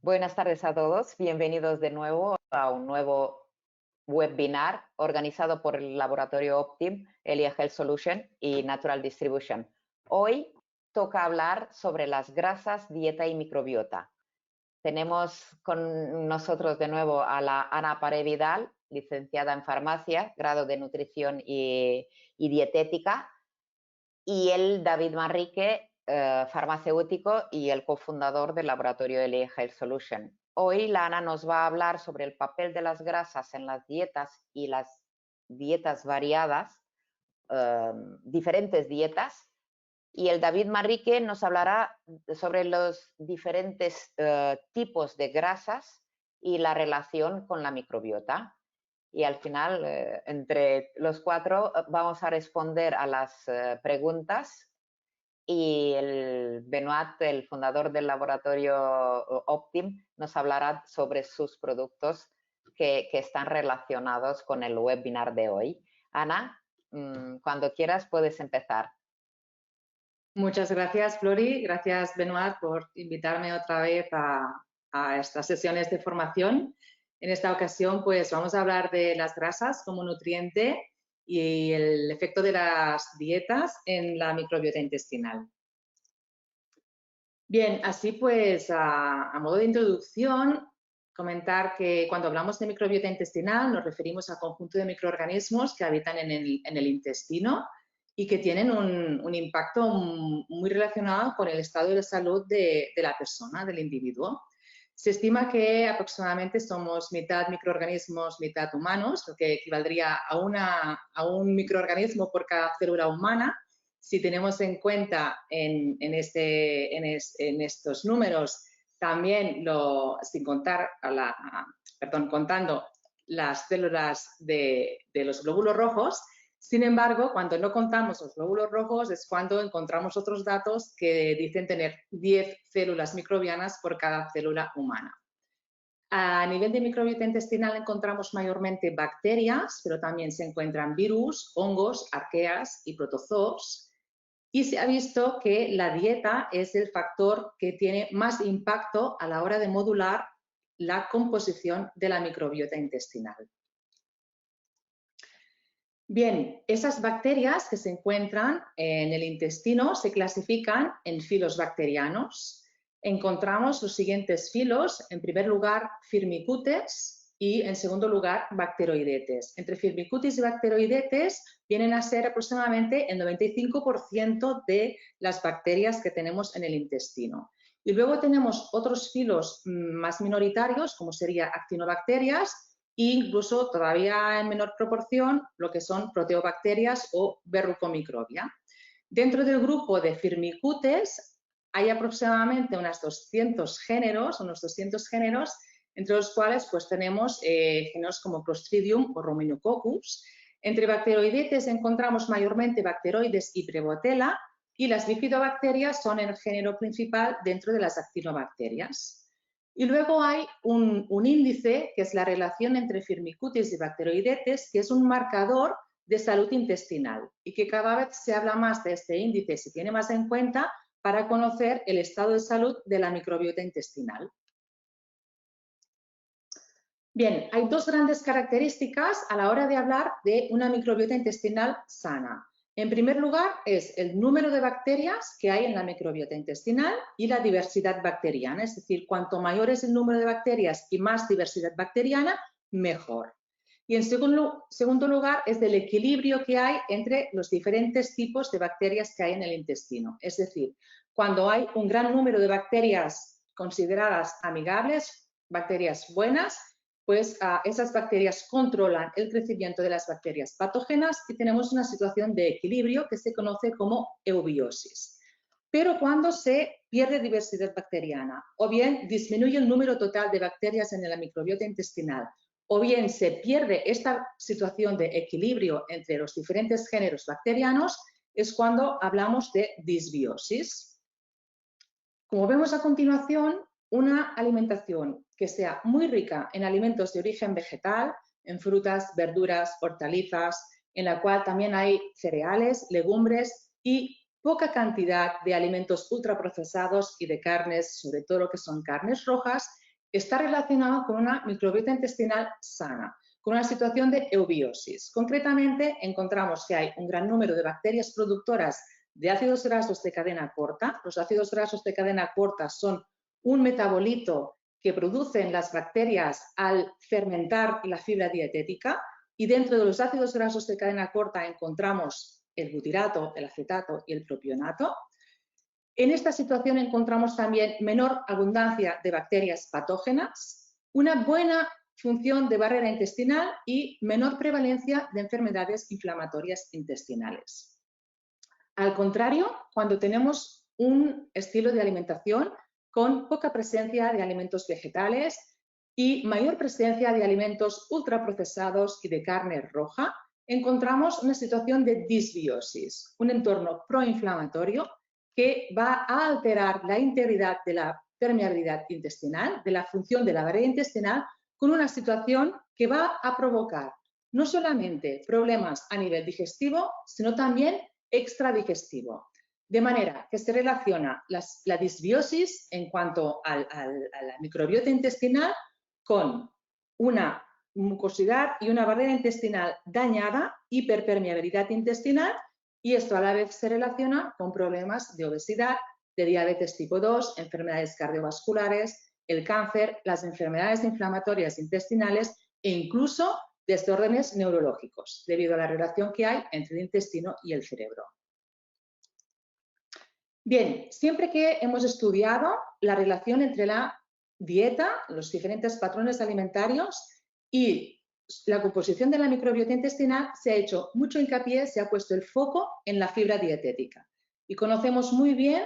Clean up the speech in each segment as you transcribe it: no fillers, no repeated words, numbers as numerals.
Buenas tardes a todos. Bienvenidos de nuevo a un nuevo webinar organizado por el laboratorio Optim, Elia Health Solution y Natural Distribution. Hoy toca hablar sobre las grasas, dieta y microbiota. Tenemos con nosotros de nuevo a la Ana Paré Vidal, licenciada en farmacia, grado de nutrición y dietética, y el David Manrique, farmacéutico y el cofundador del laboratorio Elia Health Solution. Hoy la Ana nos va a hablar sobre el papel de las grasas en las dietas y las dietas variadas, diferentes dietas, y el David Manrique nos hablará sobre los diferentes tipos de grasas y la relación con la microbiota. Y al final, entre los cuatro, vamos a responder a las preguntas, y el Benoit, el fundador del laboratorio Optim, nos hablará sobre sus productos que están relacionados con el webinar de hoy. Ana, cuando quieras puedes empezar. Muchas gracias, Flori. Gracias, Benoit, por invitarme otra vez a estas sesiones de formación. En esta ocasión, pues vamos a hablar de las grasas como nutriente y el efecto de las dietas en la microbiota intestinal. Bien, así pues, a modo de introducción, comentar que cuando hablamos de microbiota intestinal nos referimos al conjunto de microorganismos que habitan en el intestino y que tienen un impacto muy relacionado con el estado de salud de la persona, del individuo. Se estima que aproximadamente somos mitad microorganismos, mitad humanos, lo que equivaldría a un microorganismo por cada célula humana. Si tenemos en cuenta en estos números también, sin contar contando las células de los glóbulos rojos. Sin embargo, cuando no contamos los glóbulos rojos es cuando encontramos otros datos que dicen tener 10 células microbianas por cada célula humana. A nivel de microbiota intestinal encontramos mayormente bacterias, pero también se encuentran virus, hongos, arqueas y protozoos. Y se ha visto que la dieta es el factor que tiene más impacto a la hora de modular la composición de la microbiota intestinal. Bien, esas bacterias que se encuentran en el intestino se clasifican en filos bacterianos. Encontramos los siguientes filos: en primer lugar, Firmicutes y en segundo lugar, Bacteroidetes. Entre Firmicutes y Bacteroidetes vienen a ser aproximadamente el 95% de las bacterias que tenemos en el intestino. Y luego tenemos otros filos más minoritarios, como serían Actinobacterias, e incluso todavía en menor proporción lo que son proteobacterias o Verrucomicrobia. Dentro del grupo de Firmicutes hay aproximadamente unos 200 géneros, entre los cuales pues tenemos géneros como Clostridium o Ruminococcus. Entre Bacteroidetes encontramos mayormente Bacteroides y Prevotella, y las Bifidobacterias son el género principal dentro de las Actinobacterias. Y luego hay un índice, que es la relación entre Firmicutes y Bacteroidetes, que es un marcador de salud intestinal y que cada vez se habla más de este índice, se tiene más en cuenta para conocer el estado de salud de la microbiota intestinal. Bien, hay dos grandes características a la hora de hablar de una microbiota intestinal sana. En primer lugar, es el número de bacterias que hay en la microbiota intestinal y la diversidad bacteriana, es decir, cuanto mayor es el número de bacterias y más diversidad bacteriana, mejor. Y en segundo lugar, es del equilibrio que hay entre los diferentes tipos de bacterias que hay en el intestino. Es decir, cuando hay un gran número de bacterias consideradas amigables, bacterias buenas, pues esas bacterias controlan el crecimiento de las bacterias patógenas y tenemos una situación de equilibrio que se conoce como eubiosis. Pero cuando se pierde diversidad bacteriana, o bien disminuye el número total de bacterias en la microbiota intestinal, o bien se pierde esta situación de equilibrio entre los diferentes géneros bacterianos, es cuando hablamos de disbiosis. Como vemos a continuación, una alimentación que sea muy rica en alimentos de origen vegetal, en frutas, verduras, hortalizas, en la cual también hay cereales, legumbres y poca cantidad de alimentos ultraprocesados y de carnes, sobre todo lo que son carnes rojas, está relacionado con una microbiota intestinal sana, con una situación de eubiosis. Concretamente, encontramos que hay un gran número de bacterias productoras de ácidos grasos de cadena corta. Los ácidos grasos de cadena corta son un metabolito que producen las bacterias al fermentar la fibra dietética, y dentro de los ácidos grasos de cadena corta encontramos el butirato, el acetato y el propionato. En esta situación encontramos también menor abundancia de bacterias patógenas, una buena función de barrera intestinal y menor prevalencia de enfermedades inflamatorias intestinales. Al contrario, cuando tenemos un estilo de alimentación con poca presencia de alimentos vegetales y mayor presencia de alimentos ultraprocesados y de carne roja, encontramos una situación de disbiosis, un entorno proinflamatorio que va a alterar la integridad de la permeabilidad intestinal, de la función de la barrera intestinal, con una situación que va a provocar no solamente problemas a nivel digestivo, sino también extradigestivo. De manera que se relaciona la disbiosis en cuanto a la microbiota intestinal con una mucosidad y una barrera intestinal dañada, hiperpermeabilidad intestinal, y esto a la vez se relaciona con problemas de obesidad, de diabetes tipo 2, enfermedades cardiovasculares, el cáncer, las enfermedades inflamatorias intestinales e incluso desórdenes neurológicos, debido a la relación que hay entre el intestino y el cerebro. Bien, siempre que hemos estudiado la relación entre la dieta, los diferentes patrones alimentarios y la composición de la microbiota intestinal, se ha hecho mucho hincapié, se ha puesto el foco en la fibra dietética. Y conocemos muy bien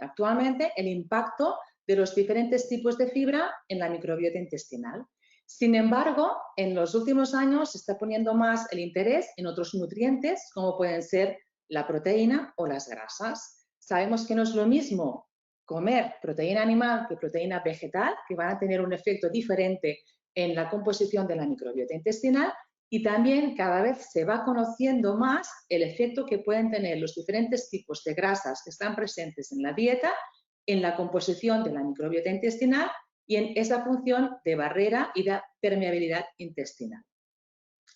actualmente el impacto de los diferentes tipos de fibra en la microbiota intestinal. Sin embargo, en los últimos años se está poniendo más el interés en otros nutrientes, como pueden ser la proteína o las grasas. Sabemos que no es lo mismo comer proteína animal que proteína vegetal, que van a tener un efecto diferente en la composición de la microbiota intestinal, y también cada vez se va conociendo más el efecto que pueden tener los diferentes tipos de grasas que están presentes en la dieta, en la composición de la microbiota intestinal y en esa función de barrera y de permeabilidad intestinal.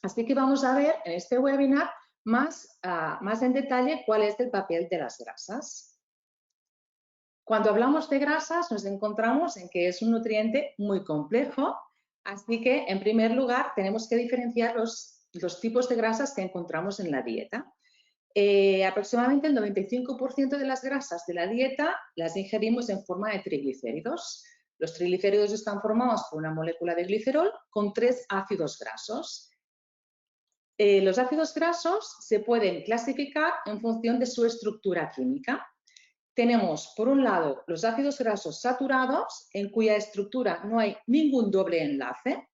Así que vamos a ver en este webinar más en detalle cuál es el papel de las grasas. Cuando hablamos de grasas nos encontramos en que es un nutriente muy complejo, así que en primer lugar tenemos que diferenciar los tipos de grasas que encontramos en la dieta. Aproximadamente el 95% de las grasas de la dieta las ingerimos en forma de triglicéridos. Los triglicéridos están formados por una molécula de glicerol con 3 ácidos grasos. Los ácidos grasos se pueden clasificar en función de su estructura química. Tenemos, por un lado, los ácidos grasos saturados, en cuya estructura no hay ningún doble enlace,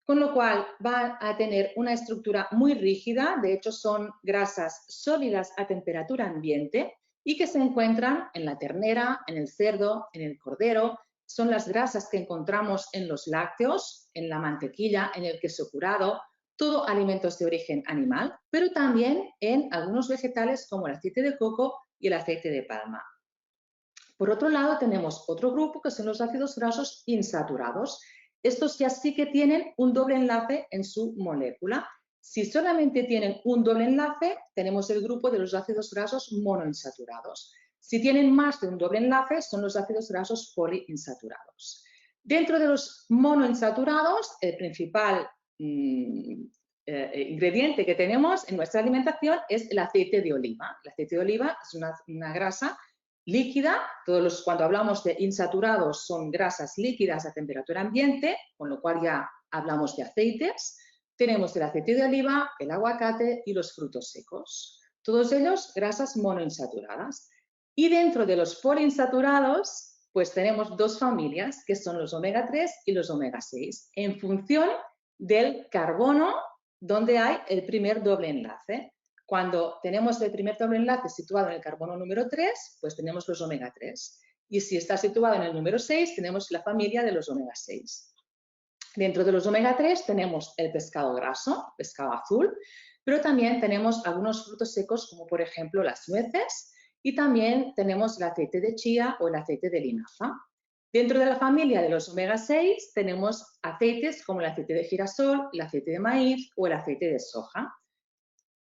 con lo cual van a tener una estructura muy rígida. De hecho, son grasas sólidas a temperatura ambiente y que se encuentran en la ternera, en el cerdo, en el cordero. Son las grasas que encontramos en los lácteos, en la mantequilla, en el queso curado, todo alimentos de origen animal, pero también en algunos vegetales como el aceite de coco y el aceite de palma. Por otro lado, tenemos otro grupo que son los ácidos grasos insaturados. Estos ya sí que tienen un doble enlace en su molécula. Si solamente tienen un doble enlace, tenemos el grupo de los ácidos grasos monoinsaturados. Si tienen más de un doble enlace, son los ácidos grasos poliinsaturados. Dentro de los monoinsaturados, el principal ingrediente que tenemos en nuestra alimentación es el aceite de oliva. El aceite de oliva es una grasa líquida. Cuando hablamos de insaturados son grasas líquidas a temperatura ambiente, con lo cual ya hablamos de aceites. Tenemos el aceite de oliva, el aguacate y los frutos secos. Todos ellos grasas monoinsaturadas. Y dentro de los poliinsaturados, pues tenemos 2 familias, que son los omega 3 y los omega 6, en función del carbono donde hay el primer doble enlace. Cuando tenemos el primer doble enlace situado en el carbono número 3, pues tenemos los omega 3. Y si está situado en el número 6, tenemos la familia de los omega 6. Dentro de los omega 3 tenemos el pescado graso, pescado azul, pero también tenemos algunos frutos secos como por ejemplo las nueces, y también tenemos el aceite de chía o el aceite de linaza. Dentro de la familia de los omega 6 tenemos aceites como el aceite de girasol, el aceite de maíz o el aceite de soja.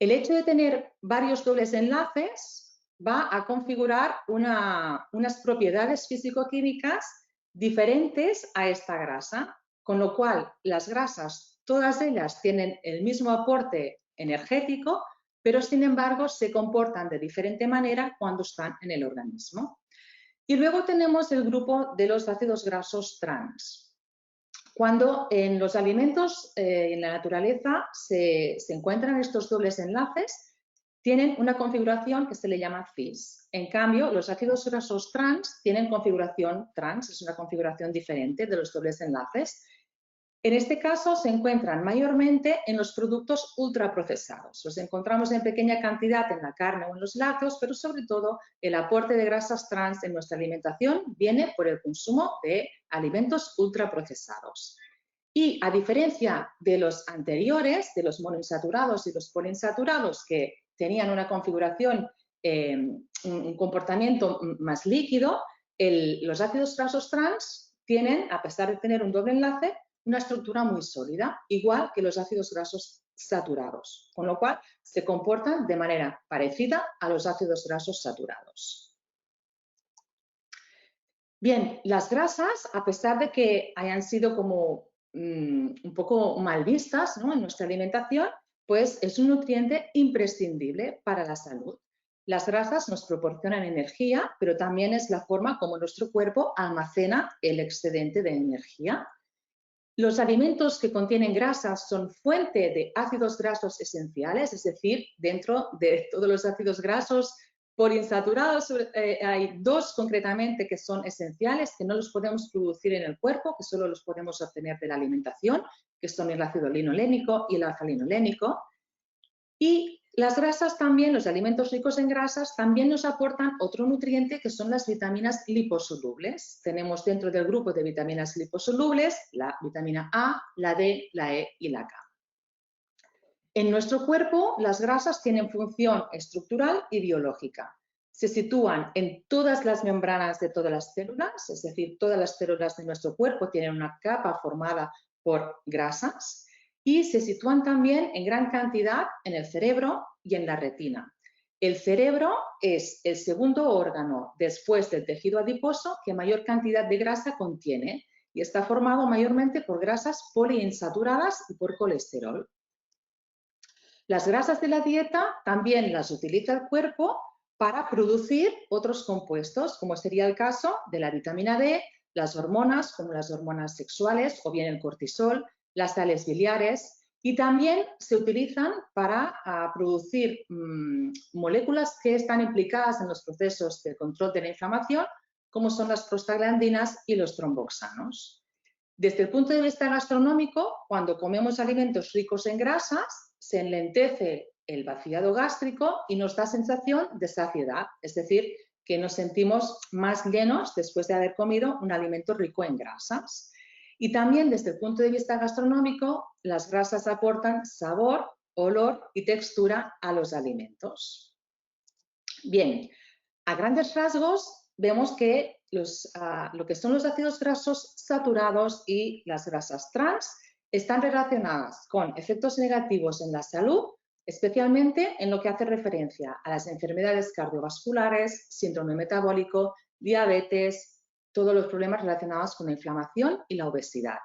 El hecho de tener varios dobles enlaces va a configurar unas propiedades físico-químicas diferentes a esta grasa, con lo cual las grasas, todas ellas tienen el mismo aporte energético, pero sin embargo se comportan de diferente manera cuando están en el organismo. Y luego tenemos el grupo de los ácidos grasos trans. Cuando en los alimentos, en la naturaleza, se encuentran estos dobles enlaces, tienen una configuración que se le llama cis. En cambio, los ácidos grasos trans tienen configuración trans, es una configuración diferente de los dobles enlaces. En este caso se encuentran mayormente en los productos ultraprocesados. Los encontramos en pequeña cantidad en la carne o en los lácteos, pero sobre todo el aporte de grasas trans en nuestra alimentación viene por el consumo de alimentos ultraprocesados. Y a diferencia de los anteriores, de los monoinsaturados y los poliinsaturados, que tenían una configuración, un comportamiento más líquido, los ácidos grasos trans tienen, a pesar de tener un doble enlace, una estructura muy sólida, igual que los ácidos grasos saturados, con lo cual se comportan de manera parecida a los ácidos grasos saturados. Bien, las grasas, a pesar de que hayan sido como un poco mal vistas, ¿no?, en nuestra alimentación, pues es un nutriente imprescindible para la salud. Las grasas nos proporcionan energía, pero también es la forma como nuestro cuerpo almacena el excedente de energía. Los alimentos que contienen grasas son fuente de ácidos grasos esenciales, es decir, dentro de todos los ácidos grasos poliinsaturados hay dos concretamente que son esenciales, que no los podemos producir en el cuerpo, que solo los podemos obtener de la alimentación, que son el ácido linolénico y el alfa-linolénico. Y las grasas también, los alimentos ricos en grasas, también nos aportan otro nutriente que son las vitaminas liposolubles. Tenemos dentro del grupo de vitaminas liposolubles la vitamina A, la D, la E y la K. En nuestro cuerpo, las grasas tienen función estructural y biológica. Se sitúan en todas las membranas de todas las células, es decir, todas las células de nuestro cuerpo tienen una capa formada por grasas. Y se sitúan también en gran cantidad en el cerebro y en la retina. El cerebro es el segundo órgano después del tejido adiposo que mayor cantidad de grasa contiene y está formado mayormente por grasas poliinsaturadas y por colesterol. Las grasas de la dieta también las utiliza el cuerpo para producir otros compuestos, como sería el caso de la vitamina D, las hormonas como las hormonas sexuales o bien el cortisol, las sales biliares, y también se utilizan para producir moléculas que están implicadas en los procesos de control de la inflamación, como son las prostaglandinas y los tromboxanos. Desde el punto de vista gastronómico, cuando comemos alimentos ricos en grasas, se enlentece el vaciado gástrico y nos da sensación de saciedad, es decir, que nos sentimos más llenos después de haber comido un alimento rico en grasas. Y también desde el punto de vista gastronómico, las grasas aportan sabor, olor y textura a los alimentos. Bien, a grandes rasgos vemos que lo que son los ácidos grasos saturados y las grasas trans están relacionadas con efectos negativos en la salud, especialmente en lo que hace referencia a las enfermedades cardiovasculares, síndrome metabólico, diabetes, todos los problemas relacionados con la inflamación y la obesidad.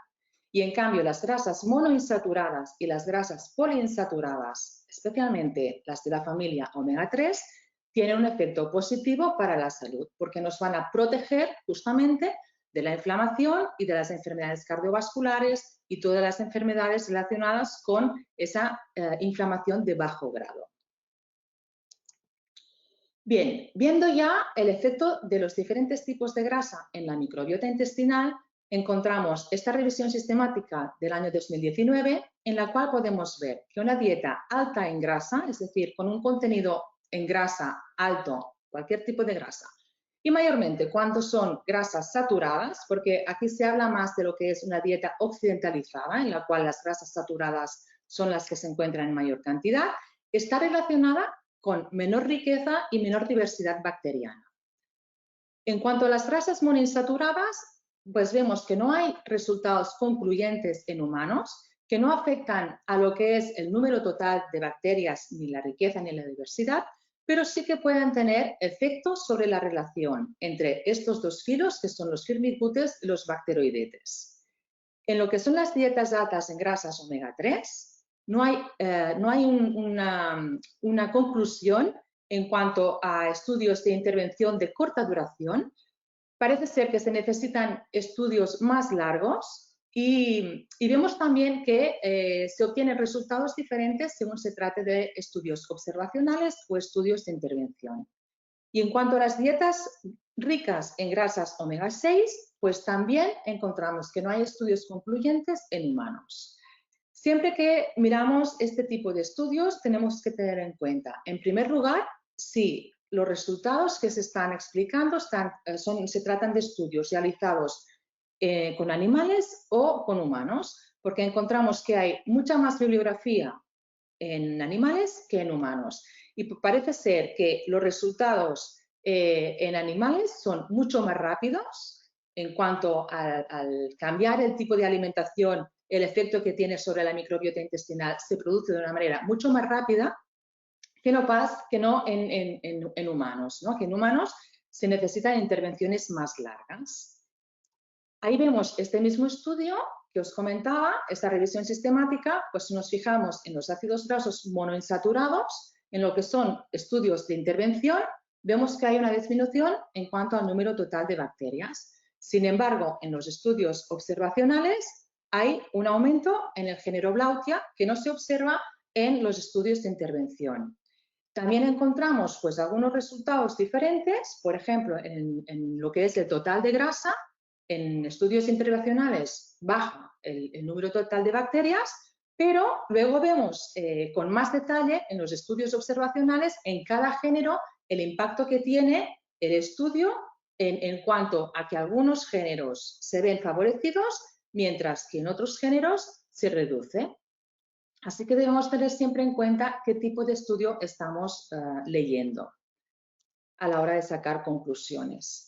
Y en cambio, las grasas monoinsaturadas y las grasas poliinsaturadas, especialmente las de la familia omega 3, tienen un efecto positivo para la salud, porque nos van a proteger justamente de la inflamación y de las enfermedades cardiovasculares y todas las enfermedades relacionadas con esa inflamación de bajo grado. Bien, viendo ya el efecto de los diferentes tipos de grasa en la microbiota intestinal, encontramos esta revisión sistemática del año 2019 en la cual podemos ver que una dieta alta en grasa, es decir, con un contenido en grasa alto, cualquier tipo de grasa, y mayormente cuando son grasas saturadas, porque aquí se habla más de lo que es una dieta occidentalizada, en la cual las grasas saturadas son las que se encuentran en mayor cantidad, está relacionada con menor riqueza y menor diversidad bacteriana. En cuanto a las grasas monoinsaturadas, pues vemos que no hay resultados concluyentes en humanos, que no afectan a lo que es el número total de bacterias, ni la riqueza ni la diversidad, pero sí que pueden tener efectos sobre la relación entre estos dos filos, que son los firmicutes y los bacteroidetes. En lo que son las dietas altas en grasas omega 3, no hay una conclusión en cuanto a estudios de intervención de corta duración. Parece ser que se necesitan estudios más largos y vemos también que se obtienen resultados diferentes según se trate de estudios observacionales o estudios de intervención. Y en cuanto a las dietas ricas en grasas omega 6, pues también encontramos que no hay estudios concluyentes en humanos. Siempre que miramos este tipo de estudios tenemos que tener en cuenta, en primer lugar, si los resultados que se están explicando se tratan de estudios realizados con animales o con humanos, porque encontramos que hay mucha más bibliografía en animales que en humanos. Y parece ser que los resultados en animales son mucho más rápidos en cuanto al cambiar el tipo de alimentación, el efecto que tiene sobre la microbiota intestinal se produce de una manera mucho más rápida que no en humanos, ¿no? Que en humanos se necesitan intervenciones más largas. Ahí vemos este mismo estudio que os comentaba, esta revisión sistemática, pues si nos fijamos en los ácidos grasos monoinsaturados, en lo que son estudios de intervención, vemos que hay una disminución en cuanto al número total de bacterias. Sin embargo, en los estudios observacionales hay un aumento en el género Blautia que no se observa en los estudios de intervención. También encontramos pues, algunos resultados diferentes, por ejemplo, en lo que es el total de grasa. En estudios intervencionales baja el número total de bacterias, pero luego vemos con más detalle en los estudios observacionales en cada género el impacto que tiene el estudio en cuanto a que algunos géneros se ven favorecidos, mientras que en otros géneros se reduce. Así que debemos tener siempre en cuenta qué tipo de estudio estamos leyendo a la hora de sacar conclusiones.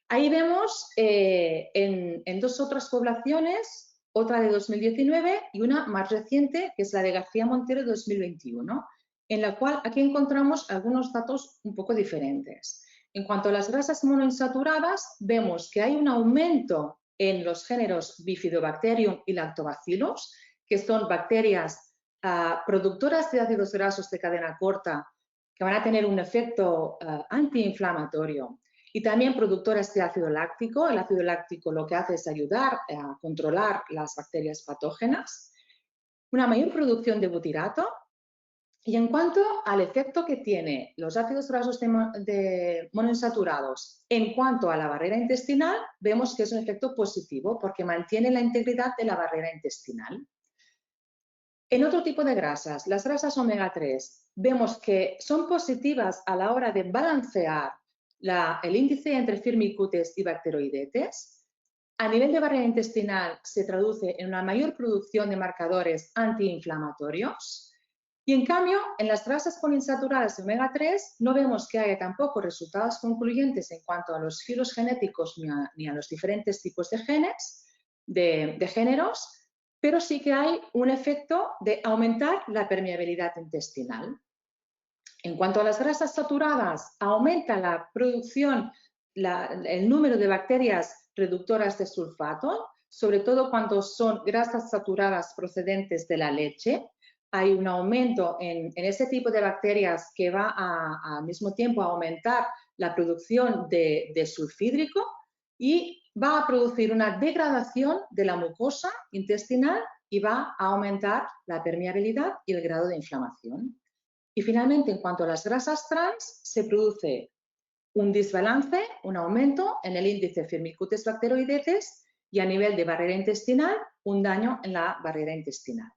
Ahí vemos en dos otras poblaciones, otra de 2019 y una más reciente, que es la de García Montero de 2021, en la cual aquí encontramos algunos datos un poco diferentes. En cuanto a las grasas monoinsaturadas, vemos que hay un aumento en los géneros Bifidobacterium y Lactobacillus, que son bacterias productoras de ácidos grasos de cadena corta que van a tener un efecto antiinflamatorio. Y también productoras de ácido láctico. El ácido láctico lo que hace es ayudar a controlar las bacterias patógenas. Una mayor producción de butirato. Y en cuanto al efecto que tiene los ácidos grasos monoinsaturados en cuanto a la barrera intestinal, vemos que es un efecto positivo porque mantiene la integridad de la barrera intestinal. En otro tipo de grasas, las grasas omega 3, vemos que son positivas a la hora de balancear el índice entre firmicutes y bacteroidetes. A nivel de barrera intestinal se traduce en una mayor producción de marcadores antiinflamatorios. Y en cambio, en las grasas poliinsaturadas de omega 3 no vemos que haya tampoco resultados concluyentes en cuanto a los filos genéticos ni a los diferentes tipos de genes, de géneros, pero sí que hay un efecto de aumentar la permeabilidad intestinal. En cuanto a las grasas saturadas, aumenta la producción, el número de bacterias reductoras de sulfato, sobre todo cuando son grasas saturadas procedentes de la leche. Hay un aumento en ese tipo de bacterias que va al mismo tiempo a aumentar la producción de sulfídrico y va a producir una degradación de la mucosa intestinal y va a aumentar la permeabilidad y el grado de inflamación. Y finalmente, en cuanto a las grasas trans, se produce un desbalance, un aumento en el índice Firmicutes bacteroidetes y a nivel de barrera intestinal, un daño en la barrera intestinal.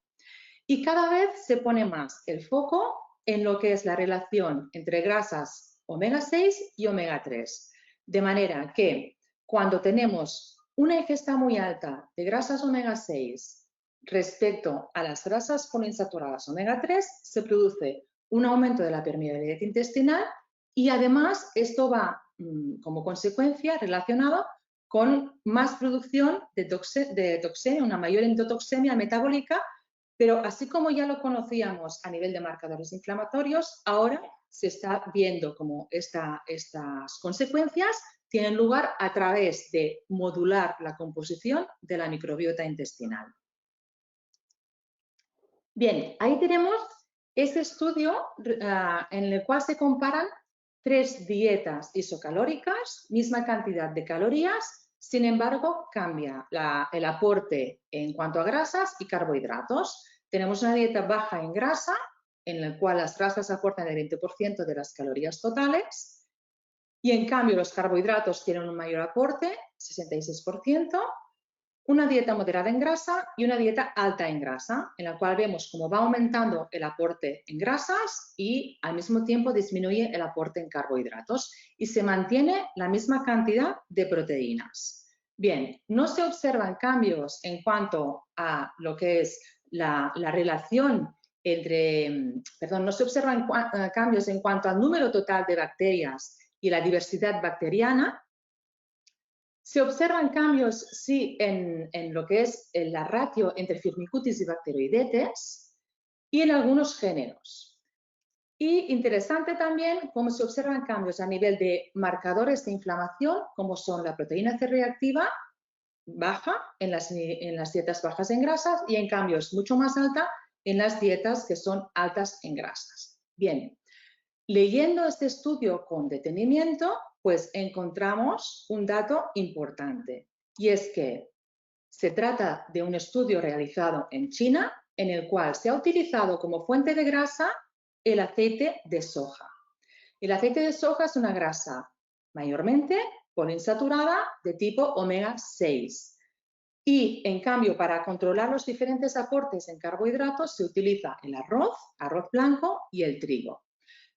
Y cada vez se pone más el foco en lo que es la relación entre grasas omega 6 y omega 3. De manera que cuando tenemos una ingesta muy alta de grasas omega 6 respecto a las grasas poliinsaturadas omega 3, se produce un aumento de la permeabilidad intestinal y además esto va como consecuencia relacionado con más producción de toxemia, una mayor endotoxemia metabólica, pero así como ya lo conocíamos a nivel de marcadores inflamatorios, ahora se está viendo cómo estas consecuencias tienen lugar a través de modular la composición de la microbiota intestinal. Bien, ahí tenemos este estudio en el cual se comparan 3 dietas isocalóricas, misma cantidad de calorías, sin embargo, cambia el aporte en cuanto a grasas y carbohidratos. Tenemos una dieta baja en grasa, en la cual las grasas aportan el 20% de las calorías totales, y en cambio los carbohidratos tienen un mayor aporte, 66%, una dieta moderada en grasa y una dieta alta en grasa, en la cual vemos cómo va aumentando el aporte en grasas y al mismo tiempo disminuye el aporte en carbohidratos y se mantiene la misma cantidad de proteínas. Bien, no se observan cambios en cuanto a lo que es la relación no se observan cambios en cuanto al número total de bacterias y la diversidad bacteriana. Se observan cambios, sí, en lo que es la ratio entre Firmicutes y Bacteroidetes y en algunos géneros. Y interesante también cómo se observan cambios a nivel de marcadores de inflamación, como son la proteína C reactiva baja en las dietas bajas en grasas y en cambio es mucho más alta en las dietas que son altas en grasas. Bien, leyendo este estudio con detenimiento, pues encontramos un dato importante y es que se trata de un estudio realizado en China en el cual se ha utilizado como fuente de grasa el aceite de soja. El aceite de soja es una grasa mayormente poliinsaturada de tipo omega 6 y en cambio para controlar los diferentes aportes en carbohidratos se utiliza el arroz blanco y el trigo.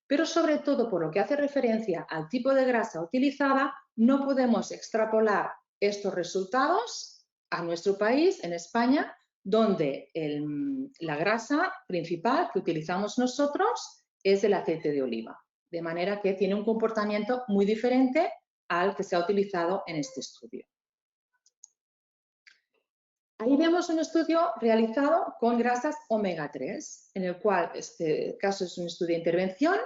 Pero sobre todo por lo que hace referencia al tipo de grasa utilizada, no podemos extrapolar estos resultados a nuestro país, en España, donde la grasa principal que utilizamos nosotros es el aceite de oliva. De manera que tiene un comportamiento muy diferente al que se ha utilizado en este estudio. Ahí vemos un estudio realizado con grasas omega 3, en el cual este caso es un estudio de intervención.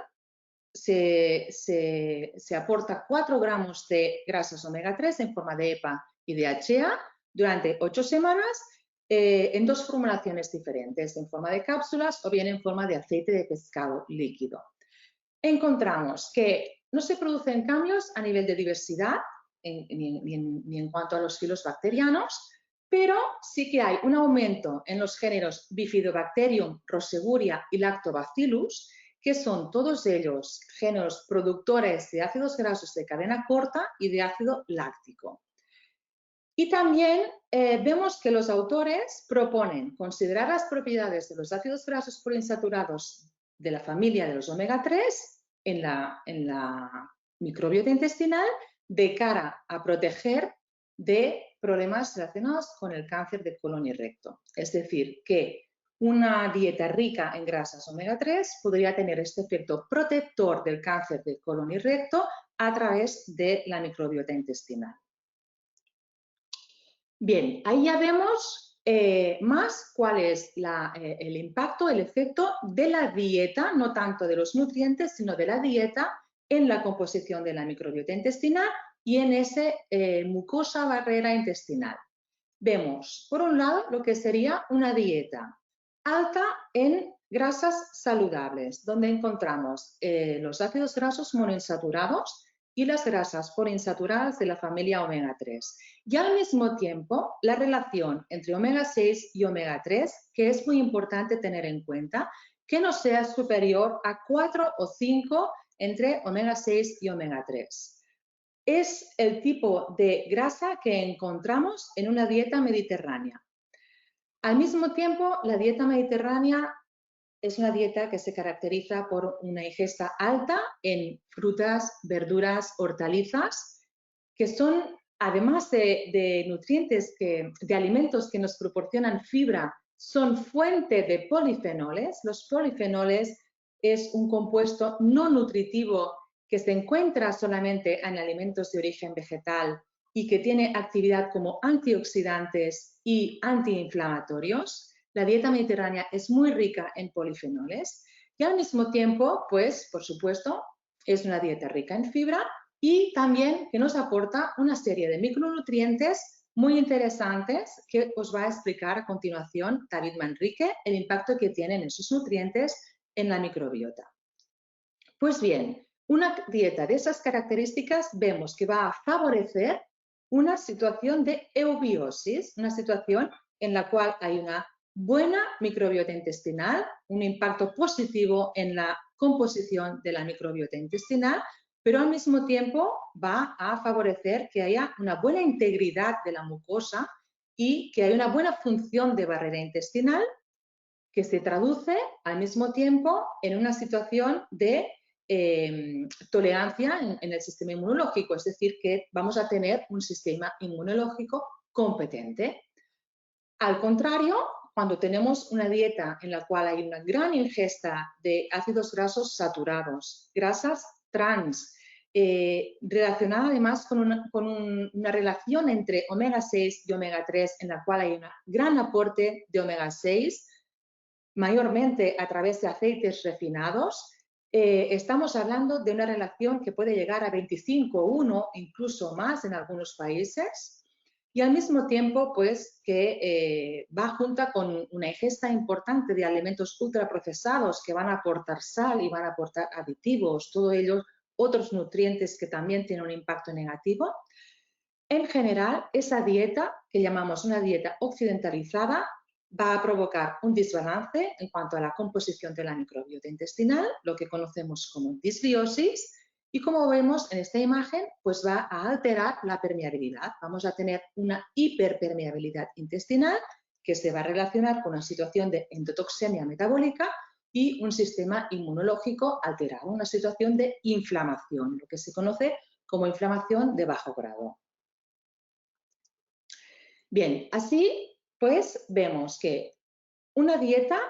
Se aporta 4 gramos de grasas omega 3 en forma de EPA y de DHA durante 8 semanas en 2 formulaciones diferentes, en forma de cápsulas o bien en forma de aceite de pescado líquido. Encontramos que no se producen cambios a nivel de diversidad ni en cuanto a los filos bacterianos, pero sí que hay un aumento en los géneros Bifidobacterium, Roseburia y Lactobacillus, que son todos ellos géneros productores de ácidos grasos de cadena corta y de ácido láctico. Y también vemos que los autores proponen considerar las propiedades de los ácidos grasos poliinsaturados de la familia de los omega 3 en la microbiota intestinal de cara a proteger de problemas relacionados con el cáncer de colon y recto. Es decir, que una dieta rica en grasas omega 3 podría tener este efecto protector del cáncer de colon y recto a través de la microbiota intestinal. Bien, ahí ya vemos más cuál es el impacto, el efecto de la dieta, no tanto de los nutrientes, sino de la dieta en la composición de la microbiota intestinal y en esa mucosa barrera intestinal. Vemos, por un lado, lo que sería una dieta alta en grasas saludables, donde encontramos los ácidos grasos monoinsaturados y las grasas poliinsaturadas de la familia omega 3. Y al mismo tiempo, la relación entre omega 6 y omega 3, que es muy importante tener en cuenta, que no sea superior a 4 o 5 entre omega 6 y omega 3. Es el tipo de grasa que encontramos en una dieta mediterránea. Al mismo tiempo, la dieta mediterránea es una dieta que se caracteriza por una ingesta alta en frutas, verduras, hortalizas, que son, además de nutrientes, de alimentos que nos proporcionan fibra, son fuente de polifenoles. Los polifenoles es un compuesto no nutritivo que se encuentra solamente en alimentos de origen vegetal y que tiene actividad como antioxidantes y antiinflamatorios. La dieta mediterránea es muy rica en polifenoles y al mismo tiempo, pues, por supuesto, es una dieta rica en fibra y también que nos aporta una serie de micronutrientes muy interesantes que os va a explicar a continuación David Manrique, el impacto que tienen esos nutrientes en la microbiota. Pues bien, una dieta de esas características vemos que va a favorecer una situación de eubiosis, una situación en la cual hay una buena microbiota intestinal, un impacto positivo en la composición de la microbiota intestinal, pero al mismo tiempo va a favorecer que haya una buena integridad de la mucosa y que haya una buena función de barrera intestinal que se traduce al mismo tiempo en una situación de tolerancia en el sistema inmunológico, es decir, que vamos a tener un sistema inmunológico competente. Al contrario, cuando tenemos una dieta en la cual hay una gran ingesta de ácidos grasos saturados, grasas trans, relacionada además con una relación entre omega 6 y omega 3, en la cual hay un gran aporte de omega 6, mayormente a través de aceites refinados, estamos hablando de una relación que puede llegar a 25:1, incluso más en algunos países, y al mismo tiempo, pues, que va junta con una ingesta importante de alimentos ultraprocesados que van a aportar sal y van a aportar aditivos, todos ellos otros nutrientes que también tienen un impacto negativo. En general, esa dieta, que llamamos una dieta occidentalizada, va a provocar un desbalance en cuanto a la composición de la microbiota intestinal, lo que conocemos como disbiosis, y como vemos en esta imagen, pues va a alterar la permeabilidad. Vamos a tener una hiperpermeabilidad intestinal que se va a relacionar con una situación de endotoxemia metabólica y un sistema inmunológico alterado, una situación de inflamación, lo que se conoce como inflamación de bajo grado. Bien, así pues vemos que una dieta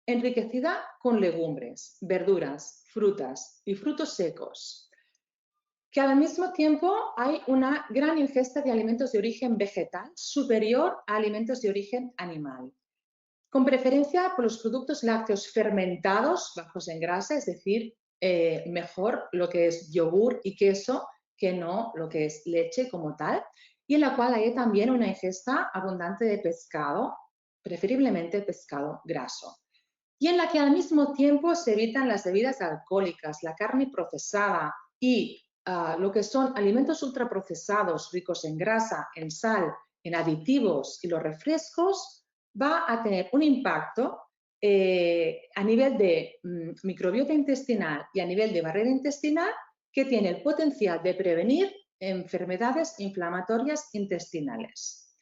enriquecida con legumbres, verduras, frutas y frutos secos, que al mismo tiempo hay una gran ingesta de alimentos de origen vegetal superior a alimentos de origen animal, con preferencia por los productos lácteos fermentados bajos en grasa, es decir, mejor lo que es yogur y queso que no lo que es leche como tal, y en la cual hay también una ingesta abundante de pescado, preferiblemente pescado graso, y en la que al mismo tiempo se evitan las bebidas alcohólicas, la carne procesada y lo que son alimentos ultraprocesados ricos en grasa, en sal, en aditivos y los refrescos, va a tener un impacto a nivel de microbiota intestinal y a nivel de barrera intestinal que tiene el potencial de prevenir enfermedades inflamatorias intestinales.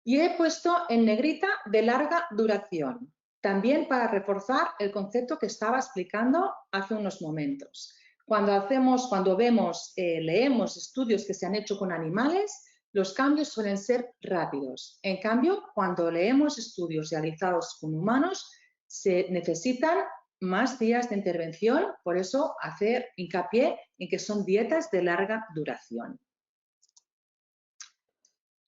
Y he puesto en negrita de larga duración, también para reforzar el concepto que estaba explicando hace unos momentos. Cuando leemos estudios que se han hecho con animales, los cambios suelen ser rápidos. En cambio, cuando leemos estudios realizados con humanos, se necesitan más días de intervención, por eso hacer hincapié en que son dietas de larga duración.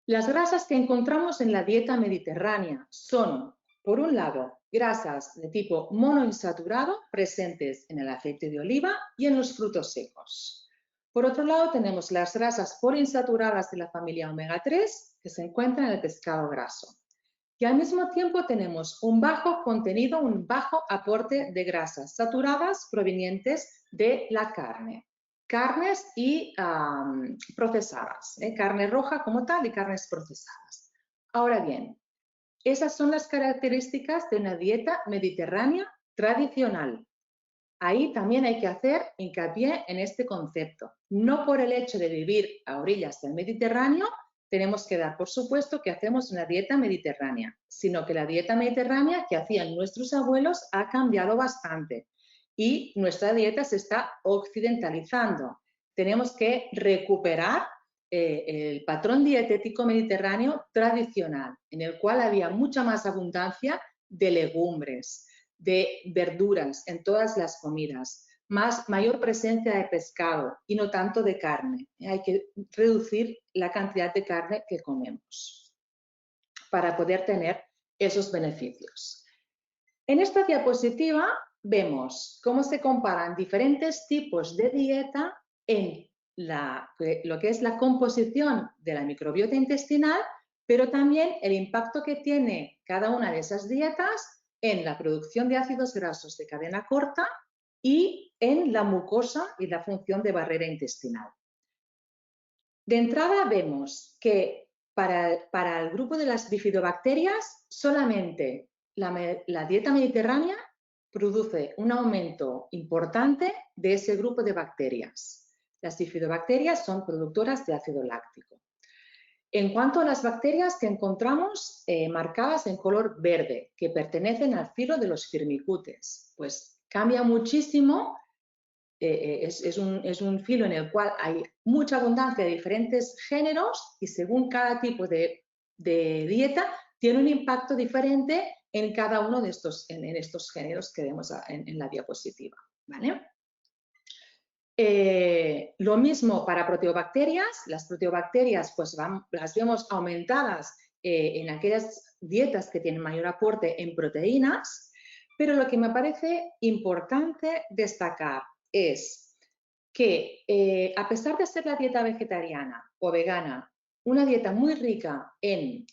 Las grasas que encontramos en la dieta mediterránea son, por un lado, grasas de tipo monoinsaturado presentes en el aceite de oliva y en los frutos secos. Por otro lado, tenemos las grasas poliinsaturadas de la familia omega 3 que se encuentran en el pescado graso. Y al mismo tiempo tenemos un bajo contenido, un bajo aporte de grasas saturadas provenientes de la carne. Carnes y procesadas, carne roja como tal y carnes procesadas. Ahora bien, esas son las características de una dieta mediterránea tradicional. Ahí también hay que hacer hincapié en este concepto. No por el hecho de vivir a orillas del Mediterráneo tenemos que dar por supuesto que hacemos una dieta mediterránea, sino que la dieta mediterránea que hacían nuestros abuelos ha cambiado bastante y nuestra dieta se está occidentalizando. Tenemos que recuperar el patrón dietético mediterráneo tradicional, en el cual había mucha más abundancia de legumbres, de verduras en todas las comidas, mayor presencia de pescado y no tanto de carne. Hay que reducir la cantidad de carne que comemos para poder tener esos beneficios. En esta diapositiva vemos cómo se comparan diferentes tipos de dieta en lo que es la composición de la microbiota intestinal, pero también el impacto que tiene cada una de esas dietas en la producción de ácidos grasos de cadena corta y en la mucosa y la función de barrera intestinal. De entrada vemos que para el grupo de las bifidobacterias solamente la dieta mediterránea produce un aumento importante de ese grupo de bacterias. Las bifidobacterias son productoras de ácido láctico. En cuanto a las bacterias que encontramos marcadas en color verde, que pertenecen al filo de los firmicutes, pues cambia muchísimo. Es un filo en el cual hay mucha abundancia de diferentes géneros y según cada tipo de dieta tiene un impacto diferente en cada uno de estos géneros que vemos en la diapositiva, ¿vale? Lo mismo para proteobacterias. Las proteobacterias pues las vemos aumentadas en aquellas dietas que tienen mayor aporte en proteínas, pero lo que me parece importante destacar es que a pesar de ser la dieta vegetariana o vegana una dieta muy rica en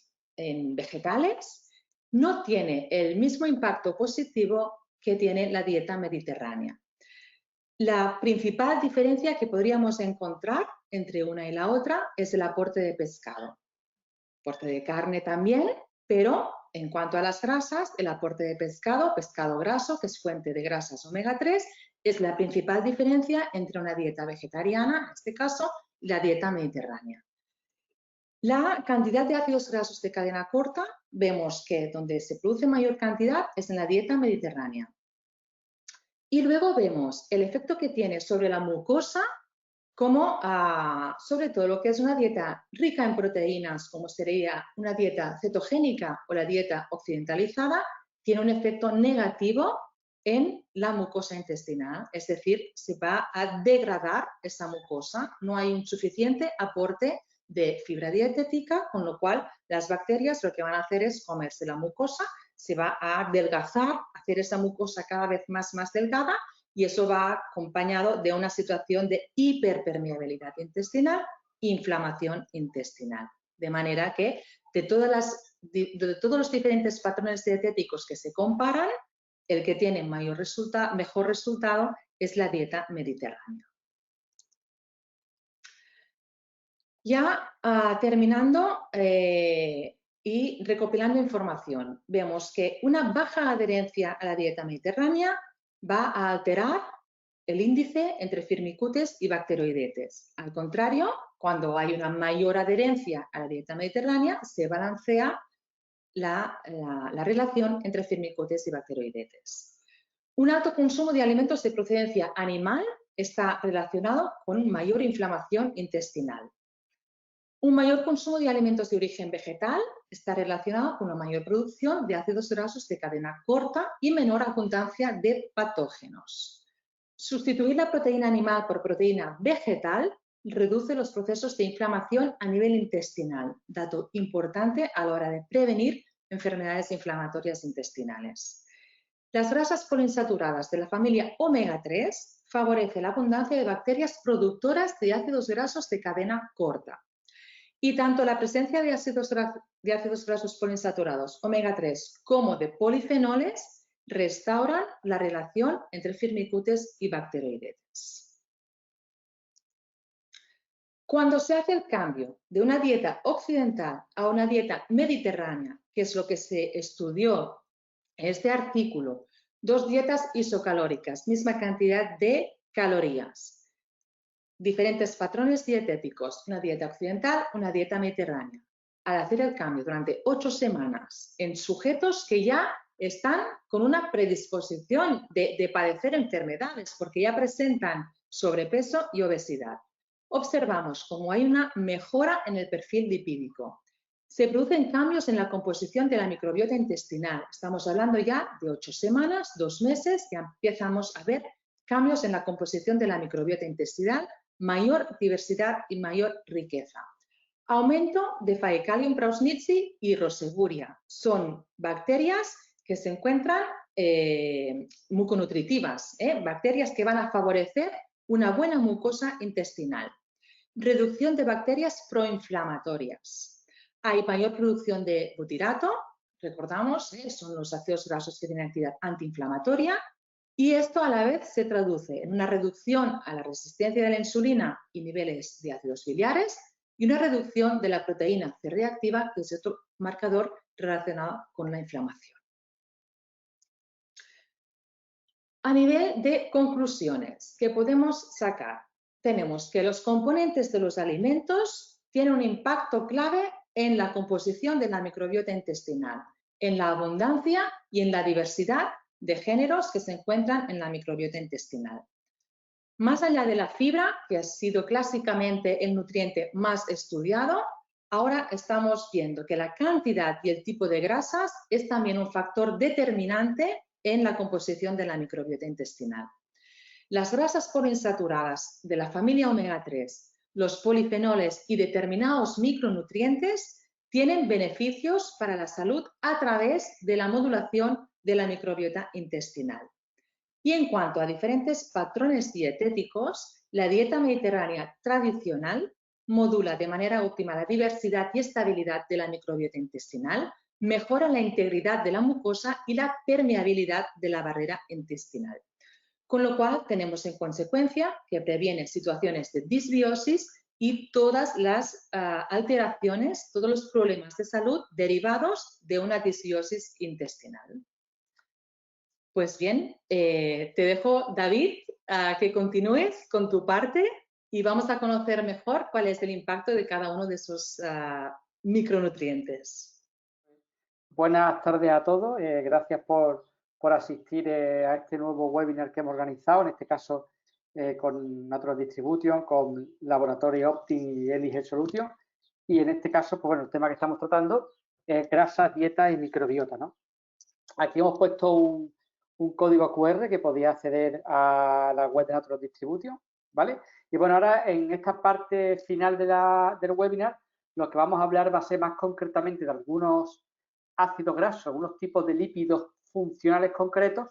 vegetales, no tiene el mismo impacto positivo que tiene la dieta mediterránea. La principal diferencia que podríamos encontrar entre una y la otra es el aporte de pescado. Aporte de carne también, pero en cuanto a las grasas, el aporte de pescado graso, que es fuente de grasas omega 3, es la principal diferencia entre una dieta vegetariana, en este caso, y la dieta mediterránea. La cantidad de ácidos grasos de cadena corta, vemos que donde se produce mayor cantidad es en la dieta mediterránea. Y luego vemos el efecto que tiene sobre la mucosa, como sobre todo lo que es una dieta rica en proteínas, como sería una dieta cetogénica o la dieta occidentalizada, tiene un efecto negativo en la mucosa intestinal, es decir, se va a degradar esa mucosa, no hay un suficiente aporte de fibra dietética, con lo cual las bacterias lo que van a hacer es comerse la mucosa, se va a adelgazar, hacer esa mucosa cada vez más delgada y eso va acompañado de una situación de hiperpermeabilidad intestinal e inflamación intestinal. De manera que de todos los diferentes patrones dietéticos que se comparan, el que tiene mejor resultado es la dieta mediterránea. Ya terminando y recopilando información, vemos que una baja adherencia a la dieta mediterránea va a alterar el índice entre firmicutes y bacteroidetes. Al contrario, cuando hay una mayor adherencia a la dieta mediterránea, se balancea la relación entre firmicutes y bacteroidetes. Un alto consumo de alimentos de procedencia animal está relacionado con mayor inflamación intestinal. Un mayor consumo de alimentos de origen vegetal está relacionado con una mayor producción de ácidos grasos de cadena corta y menor abundancia de patógenos. Sustituir la proteína animal por proteína vegetal reduce los procesos de inflamación a nivel intestinal, dato importante a la hora de prevenir enfermedades inflamatorias intestinales. Las grasas poliinsaturadas de la familia omega 3 favorecen la abundancia de bacterias productoras de ácidos grasos de cadena corta. Y tanto la presencia de ácidos grasos poliinsaturados omega 3 como de polifenoles restauran la relación entre firmicutes y bacteroidetes. Cuando se hace el cambio de una dieta occidental a una dieta mediterránea, que es lo que se estudió en este artículo, dos dietas isocalóricas, misma cantidad de calorías, diferentes patrones dietéticos, una dieta occidental, una dieta mediterránea. Al hacer el cambio durante 8 semanas en sujetos que ya están con una predisposición de padecer enfermedades porque ya presentan sobrepeso y obesidad, observamos cómo hay una mejora en el perfil lipídico. Se producen cambios en la composición de la microbiota intestinal. Estamos hablando ya de 8 semanas, 2 meses, ya empezamos a ver cambios en la composición de la microbiota intestinal, mayor diversidad y mayor riqueza. Aumento de Faecalium prausnitzii y Roseburia. Son bacterias que se encuentran muconutritivas, bacterias que van a favorecer una buena mucosa intestinal. Reducción de bacterias proinflamatorias. Hay mayor producción de butirato, recordamos, son los ácidos grasos que tienen actividad antiinflamatoria, y esto a la vez se traduce en una reducción a la resistencia de la insulina y niveles de ácidos biliares y una reducción de la proteína C reactiva, que es otro marcador relacionado con la inflamación. A nivel de conclusiones que podemos sacar, tenemos que los componentes de los alimentos tienen un impacto clave en la composición de la microbiota intestinal, en la abundancia y en la diversidad de géneros que se encuentran en la microbiota intestinal. Más allá de la fibra, que ha sido clásicamente el nutriente más estudiado, ahora estamos viendo que la cantidad y el tipo de grasas es también un factor determinante en la composición de la microbiota intestinal. Las grasas poliinsaturadas de la familia omega 3, los polifenoles y determinados micronutrientes tienen beneficios para la salud a través de la modulación de la microbiota intestinal. Y en cuanto a diferentes patrones dietéticos, la dieta mediterránea tradicional modula de manera óptima la diversidad y estabilidad de la microbiota intestinal, mejora la integridad de la mucosa y la permeabilidad de la barrera intestinal. Con lo cual tenemos en consecuencia que previene situaciones de disbiosis y todas las alteraciones, todos los problemas de salud derivados de una disbiosis intestinal. Pues bien, te dejo, David, a que continúes con tu parte y vamos a conocer mejor cuál es el impacto de cada uno de esos micronutrientes. Buenas tardes a todos. Gracias por asistir a este nuevo webinar que hemos organizado, en este caso con Natural Distribution, con Laboratorio Optim y Eli Solution. Y en este caso, pues bueno, el tema que estamos tratando es grasas, dieta y microbiota, ¿no? Aquí hemos puesto un código QR que podía acceder a la web de Natural Distribution, ¿vale? Y bueno, ahora en esta parte final del webinar, lo que vamos a hablar va a ser más concretamente de algunos ácidos grasos, algunos tipos de lípidos funcionales concretos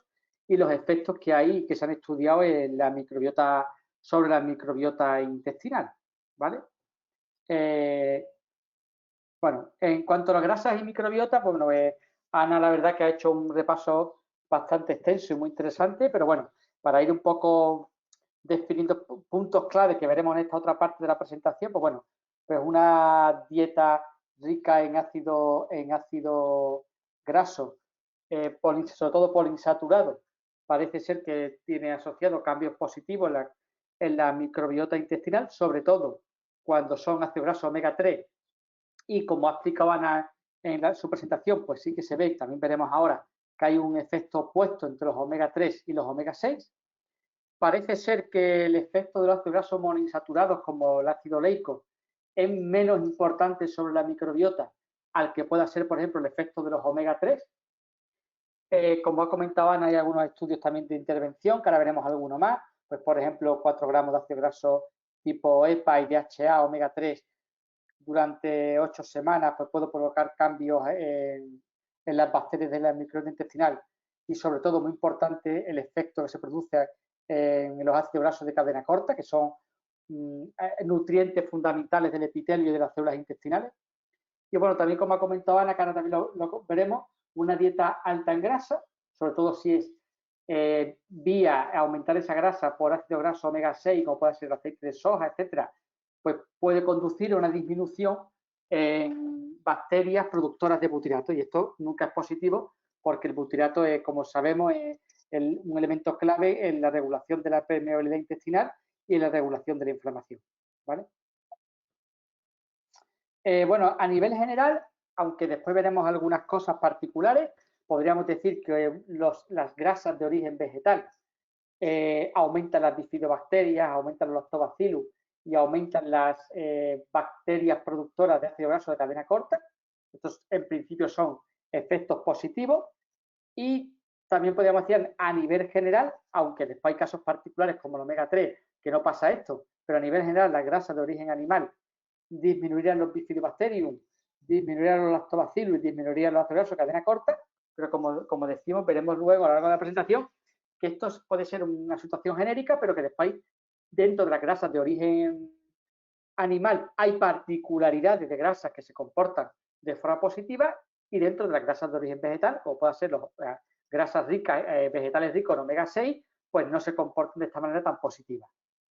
y los efectos que hay que se han estudiado en la microbiota, sobre la microbiota intestinal, ¿vale? Bueno, en cuanto a las grasas y microbiota, pues bueno, Ana la verdad que ha hecho un repaso bastante extenso y muy interesante, pero bueno, para ir un poco definiendo puntos clave que veremos en esta otra parte de la presentación, pues bueno, pues una dieta rica en ácido graso, sobre todo poliinsaturado, parece ser que tiene asociado cambios positivos en la microbiota intestinal, sobre todo cuando son ácidos grasos omega 3 y como ha explicado Ana en su presentación, pues sí que se ve, también veremos ahora que hay un efecto opuesto entre los omega 3 y los omega 6. Parece ser que el efecto de los ácidos grasos monoinsaturados como el ácido oleico es menos importante sobre la microbiota al que pueda ser, por ejemplo, el efecto de los omega 3. Como ha comentado Ana, hay algunos estudios también de intervención, que ahora veremos alguno más. Pues, por ejemplo, 4 gramos de ácido graso tipo EPA y DHA omega 3 durante 8 semanas, pues puede provocar cambios en las bacterias de la microbiota intestinal y, sobre todo, muy importante, el efecto que se produce en los ácidos grasos de cadena corta, que son nutrientes fundamentales del epitelio y de las células intestinales. Y bueno, también como ha comentado Ana, que ahora también lo veremos, una dieta alta en grasa, sobre todo si es vía aumentar esa grasa por ácido graso omega 6, como puede ser el aceite de soja, etcétera, pues puede conducir a una disminución en bacterias productoras de butirato, y esto nunca es positivo porque el butirato, como sabemos, es un elemento clave en la regulación de la permeabilidad intestinal y en la regulación de la inflamación, ¿vale? Bueno, a nivel general, aunque después veremos algunas cosas particulares, podríamos decir que las grasas de origen vegetal aumentan las bifidobacterias, aumentan los lactobacillus y aumentan las bacterias productoras de ácido graso de cadena corta. Estos en principio son efectos positivos y también podríamos decir a nivel general, aunque después hay casos particulares como el omega 3, que no pasa esto, pero a nivel general las grasas de origen animal disminuirían los bifidobacterium, disminuirían los lactobacillus y disminuirían los ácidos grasos de cadena corta, pero como decimos, veremos luego a lo largo de la presentación que esto puede ser una situación genérica, pero que después dentro de las grasas de origen animal hay particularidades de grasas que se comportan de forma positiva y dentro de las grasas de origen vegetal, como pueden ser las grasas ricas, vegetales ricos en omega 6, pues no se comportan de esta manera tan positiva,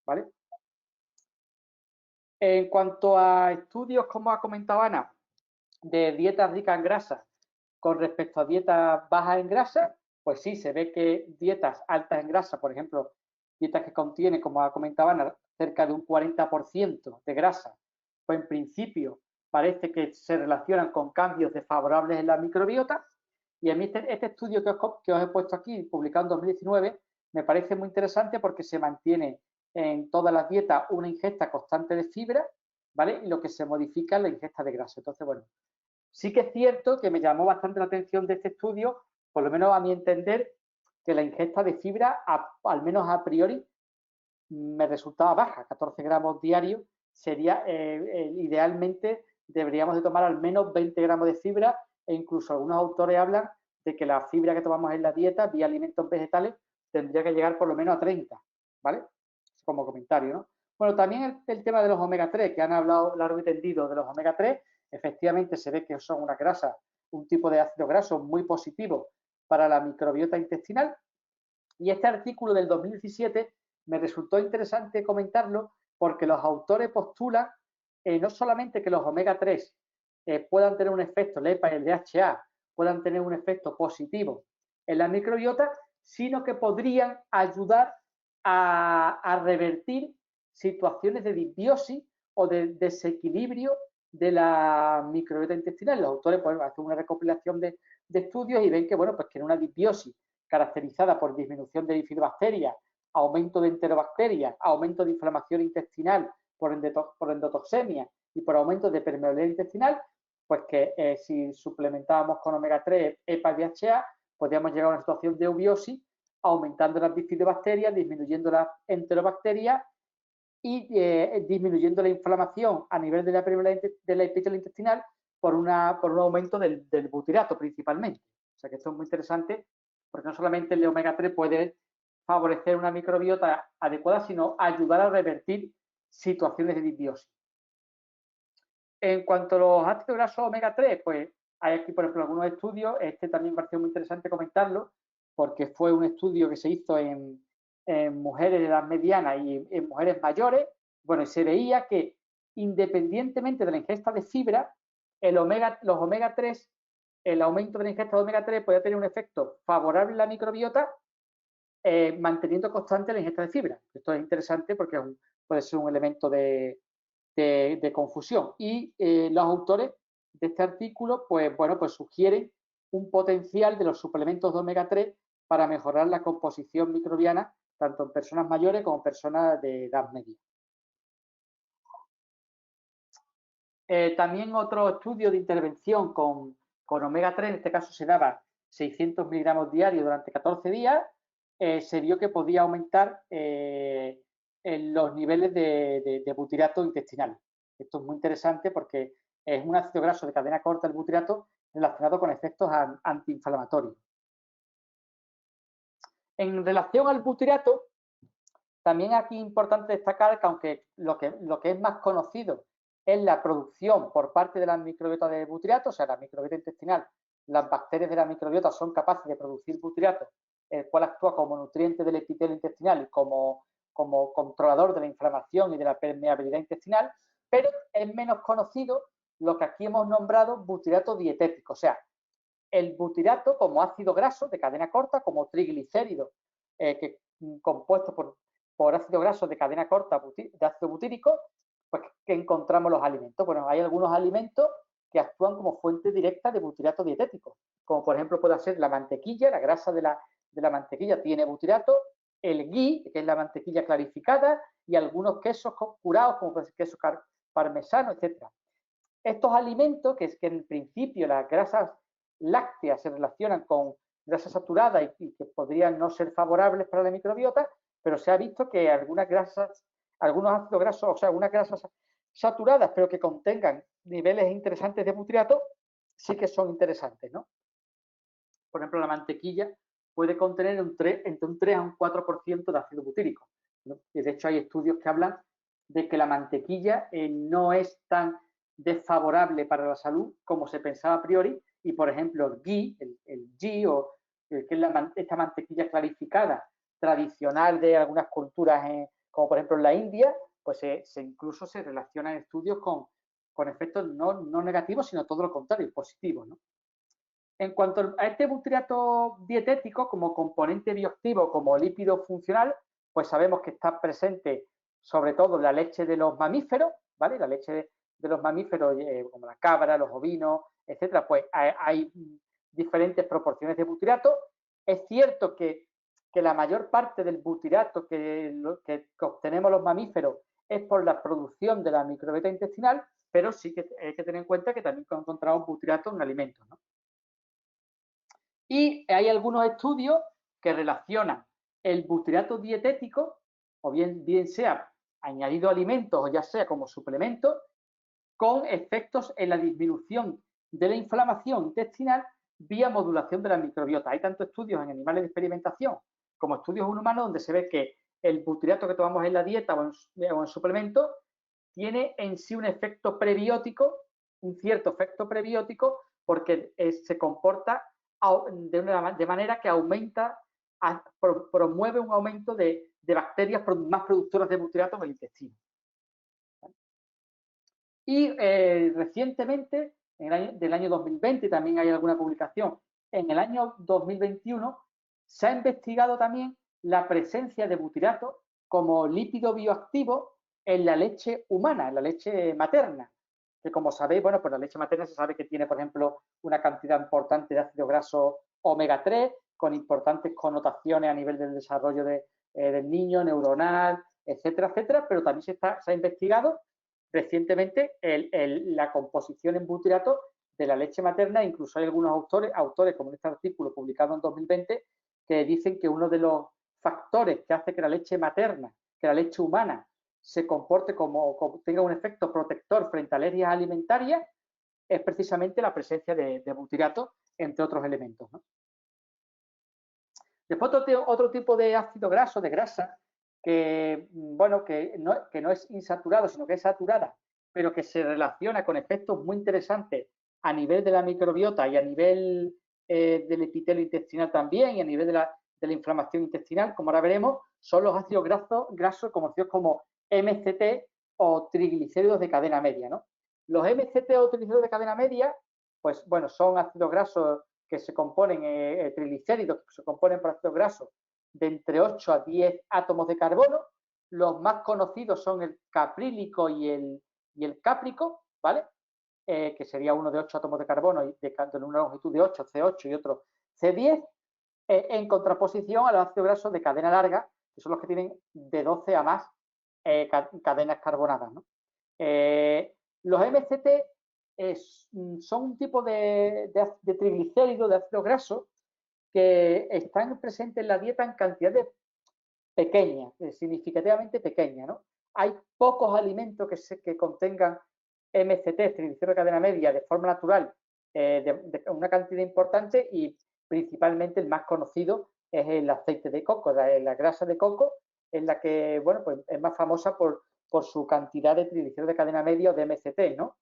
¿vale? En cuanto a estudios, como ha comentado Ana, de dietas ricas en grasa con respecto a dietas bajas en grasa, pues sí, se ve que dietas altas en grasa, por ejemplo, dietas que contienen, como ha comentado Ana, cerca de un 40% de grasa, pues en principio parece que se relacionan con cambios desfavorables en la microbiota. Y a mí este estudio que os he puesto aquí, publicado en 2019, me parece muy interesante porque se mantiene en todas las dietas una ingesta constante de fibra, ¿vale? Y lo que se modifica es la ingesta de grasa. Entonces, bueno, sí que es cierto que me llamó bastante la atención de este estudio, por lo menos a mi entender, que la ingesta de fibra, al menos a priori, me resultaba baja. 14 gramos diarios sería, idealmente, deberíamos de tomar al menos 20 gramos de fibra e incluso algunos autores hablan de que la fibra que tomamos en la dieta, vía alimentos vegetales, tendría que llegar por lo menos a 30, ¿vale? Como comentario, ¿no? Bueno, también el tema de los omega 3, que han hablado largo y tendido de los omega 3, efectivamente se ve que son una grasa, un tipo de ácido graso muy positivo para la microbiota intestinal. Y este artículo del 2017 me resultó interesante comentarlo porque los autores postulan no solamente que los omega 3 puedan tener un efecto, el EPA y el DHA, puedan tener un efecto positivo en la microbiota, sino que podrían ayudar a revertir situaciones de disbiosis o de desequilibrio de la microbiota intestinal. Los autores pues, hacen una recopilación de estudios y ven que, bueno, pues que en una disbiosis caracterizada por disminución de bifidobacterias, aumento de enterobacterias, aumento de inflamación intestinal por endotoxemia y por aumento de permeabilidad intestinal, pues que si suplementábamos con omega 3, EPA y DHA, podríamos llegar a una situación de eubiosis, aumentando las bifidobacterias, disminuyendo las enterobacterias y disminuyendo la inflamación a nivel de la permeabilidad de la epitelio intestinal por un aumento del butirato principalmente. O sea que esto es muy interesante porque no solamente el omega 3 puede favorecer una microbiota adecuada, sino ayudar a revertir situaciones de disbiosis. En cuanto a los ácidos grasos omega 3, pues hay aquí, por ejemplo, algunos estudios. Este también me pareció muy interesante comentarlo, porque fue un estudio que se hizo en mujeres de edad mediana y en mujeres mayores. Bueno, y se veía que independientemente de la ingesta de fibra, los omega 3, el aumento de la ingesta de omega 3 puede tener un efecto favorable en la microbiota, manteniendo constante la ingesta de fibra. Esto es interesante porque puede ser un elemento de confusión. Y los autores de este artículo, pues bueno, pues sugieren un potencial de los suplementos de omega 3 para mejorar la composición microbiana, tanto en personas mayores como en personas de edad media. También otro estudio de intervención con omega 3, en este caso se daba 600 miligramos diarios durante 14 días, se vio que podía aumentar en los niveles de butirato intestinal. Esto es muy interesante porque es un ácido graso de cadena corta, el butirato, relacionado con efectos antiinflamatorios. En relación al butirato, también aquí es importante destacar que aunque lo que es más conocido es la producción por parte de la microbiota de butirato, o sea, la microbiota intestinal, las bacterias de la microbiota son capaces de producir butirato, el cual actúa como nutriente del epitelio intestinal y como controlador de la inflamación y de la permeabilidad intestinal, pero es menos conocido lo que aquí hemos nombrado butirato dietético, o sea, el butirato como ácido graso de cadena corta, como triglicérido, compuesto por ácido graso de cadena corta de ácido butírico, pues que encontramos los alimentos. Bueno, hay algunos alimentos que actúan como fuente directa de butirato dietético, como por ejemplo puede ser la mantequilla, la grasa de la mantequilla tiene butirato, el ghee, que es la mantequilla clarificada, y algunos quesos curados, como puede ser queso parmesano, etc. Estos alimentos, que es que en principio las grasas lácteas se relacionan con grasas saturadas y que podrían no ser favorables para la microbiota, pero se ha visto que algunos ácidos grasos, o sea, algunas grasas saturadas, pero que contengan niveles interesantes de butyrato, sí que son interesantes, ¿no? Por ejemplo, la mantequilla puede contener entre un 3 a un 4% de ácido butírico, ¿no? Y de hecho hay estudios que hablan de que la mantequilla no es tan desfavorable para la salud como se pensaba a priori, y por ejemplo el ghee, que es esta mantequilla clarificada tradicional de algunas culturas, como por ejemplo en la India, pues incluso se relacionan estudios con efectos no negativos, sino todo lo contrario, positivos, ¿no? En cuanto a este butyrato dietético como componente bioactivo, como lípido funcional, pues sabemos que está presente sobre todo en la leche de los mamíferos, ¿vale? La leche de los mamíferos, como la cabra, los ovinos, etcétera, pues hay diferentes proporciones de butyrato. Es cierto que la mayor parte del butyrato que obtenemos los mamíferos es por la producción de la microbiota intestinal, pero sí que hay que tener en cuenta que también encontramos butyrato en alimentos, ¿no? Y hay algunos estudios que relacionan el butyrato dietético, o bien sea añadido a alimentos o ya sea como suplemento, con efectos en la disminución de la inflamación intestinal vía modulación de la microbiota. Hay tanto estudios en animales de experimentación como estudios en humanos donde se ve que el butyrato que tomamos en la dieta o en suplemento tiene en sí un efecto prebiótico, un cierto efecto prebiótico, porque se comporta de manera que promueve un aumento de bacterias más productoras de butyrato en el intestino. Y recientemente, del año 2020, también hay alguna publicación, en el año 2021 se ha investigado también la presencia de butyrato como lípido bioactivo en la leche humana, en la leche materna, que como sabéis, bueno, pues la leche materna se sabe que tiene, por ejemplo, una cantidad importante de ácido graso omega 3, con importantes connotaciones a nivel del desarrollo del niño, neuronal, etcétera, etcétera, pero también se ha investigado recientemente la composición en butyrato de la leche materna. Incluso hay algunos autores como en este artículo publicado en 2020, que dicen que uno de los factores que hace que la leche materna, que la leche humana, se comporte tenga un efecto protector frente a alergias alimentarias, es precisamente la presencia de butyrato, entre otros elementos, ¿no? Después otro tipo de ácido graso, de grasa, que, bueno, que no es insaturado, sino que es saturada, pero que se relaciona con efectos muy interesantes a nivel de la microbiota y a nivel del epitelio intestinal también, y a nivel de la inflamación intestinal, como ahora veremos, son los ácidos grasos conocidos como MCT o triglicéridos de cadena media, ¿no? Los MCT o triglicéridos de cadena media, pues bueno, son ácidos grasos que se componen, triglicéridos que se componen por ácidos grasos de entre 8 a 10 átomos de carbono. Los más conocidos son el caprílico y el cáprico, ¿vale? Que sería uno de 8 átomos de carbono y de una longitud de 8, C8 y otro C10, en contraposición a los ácidos grasos de cadena larga, que son los que tienen de 12 a más cadenas carbonadas, ¿no? Los MCT son un tipo de triglicéridos, de ácidos grasos, que están presentes en la dieta en cantidades pequeñas, significativamente pequeñas, ¿no? Hay pocos alimentos que contengan MCT, triglicéridos de cadena media, de forma natural, de una cantidad importante, y principalmente el más conocido es el aceite de coco. La grasa de coco es la que, bueno, pues es más famosa por su cantidad de triglicéridos de cadena media o de MCT, ¿no?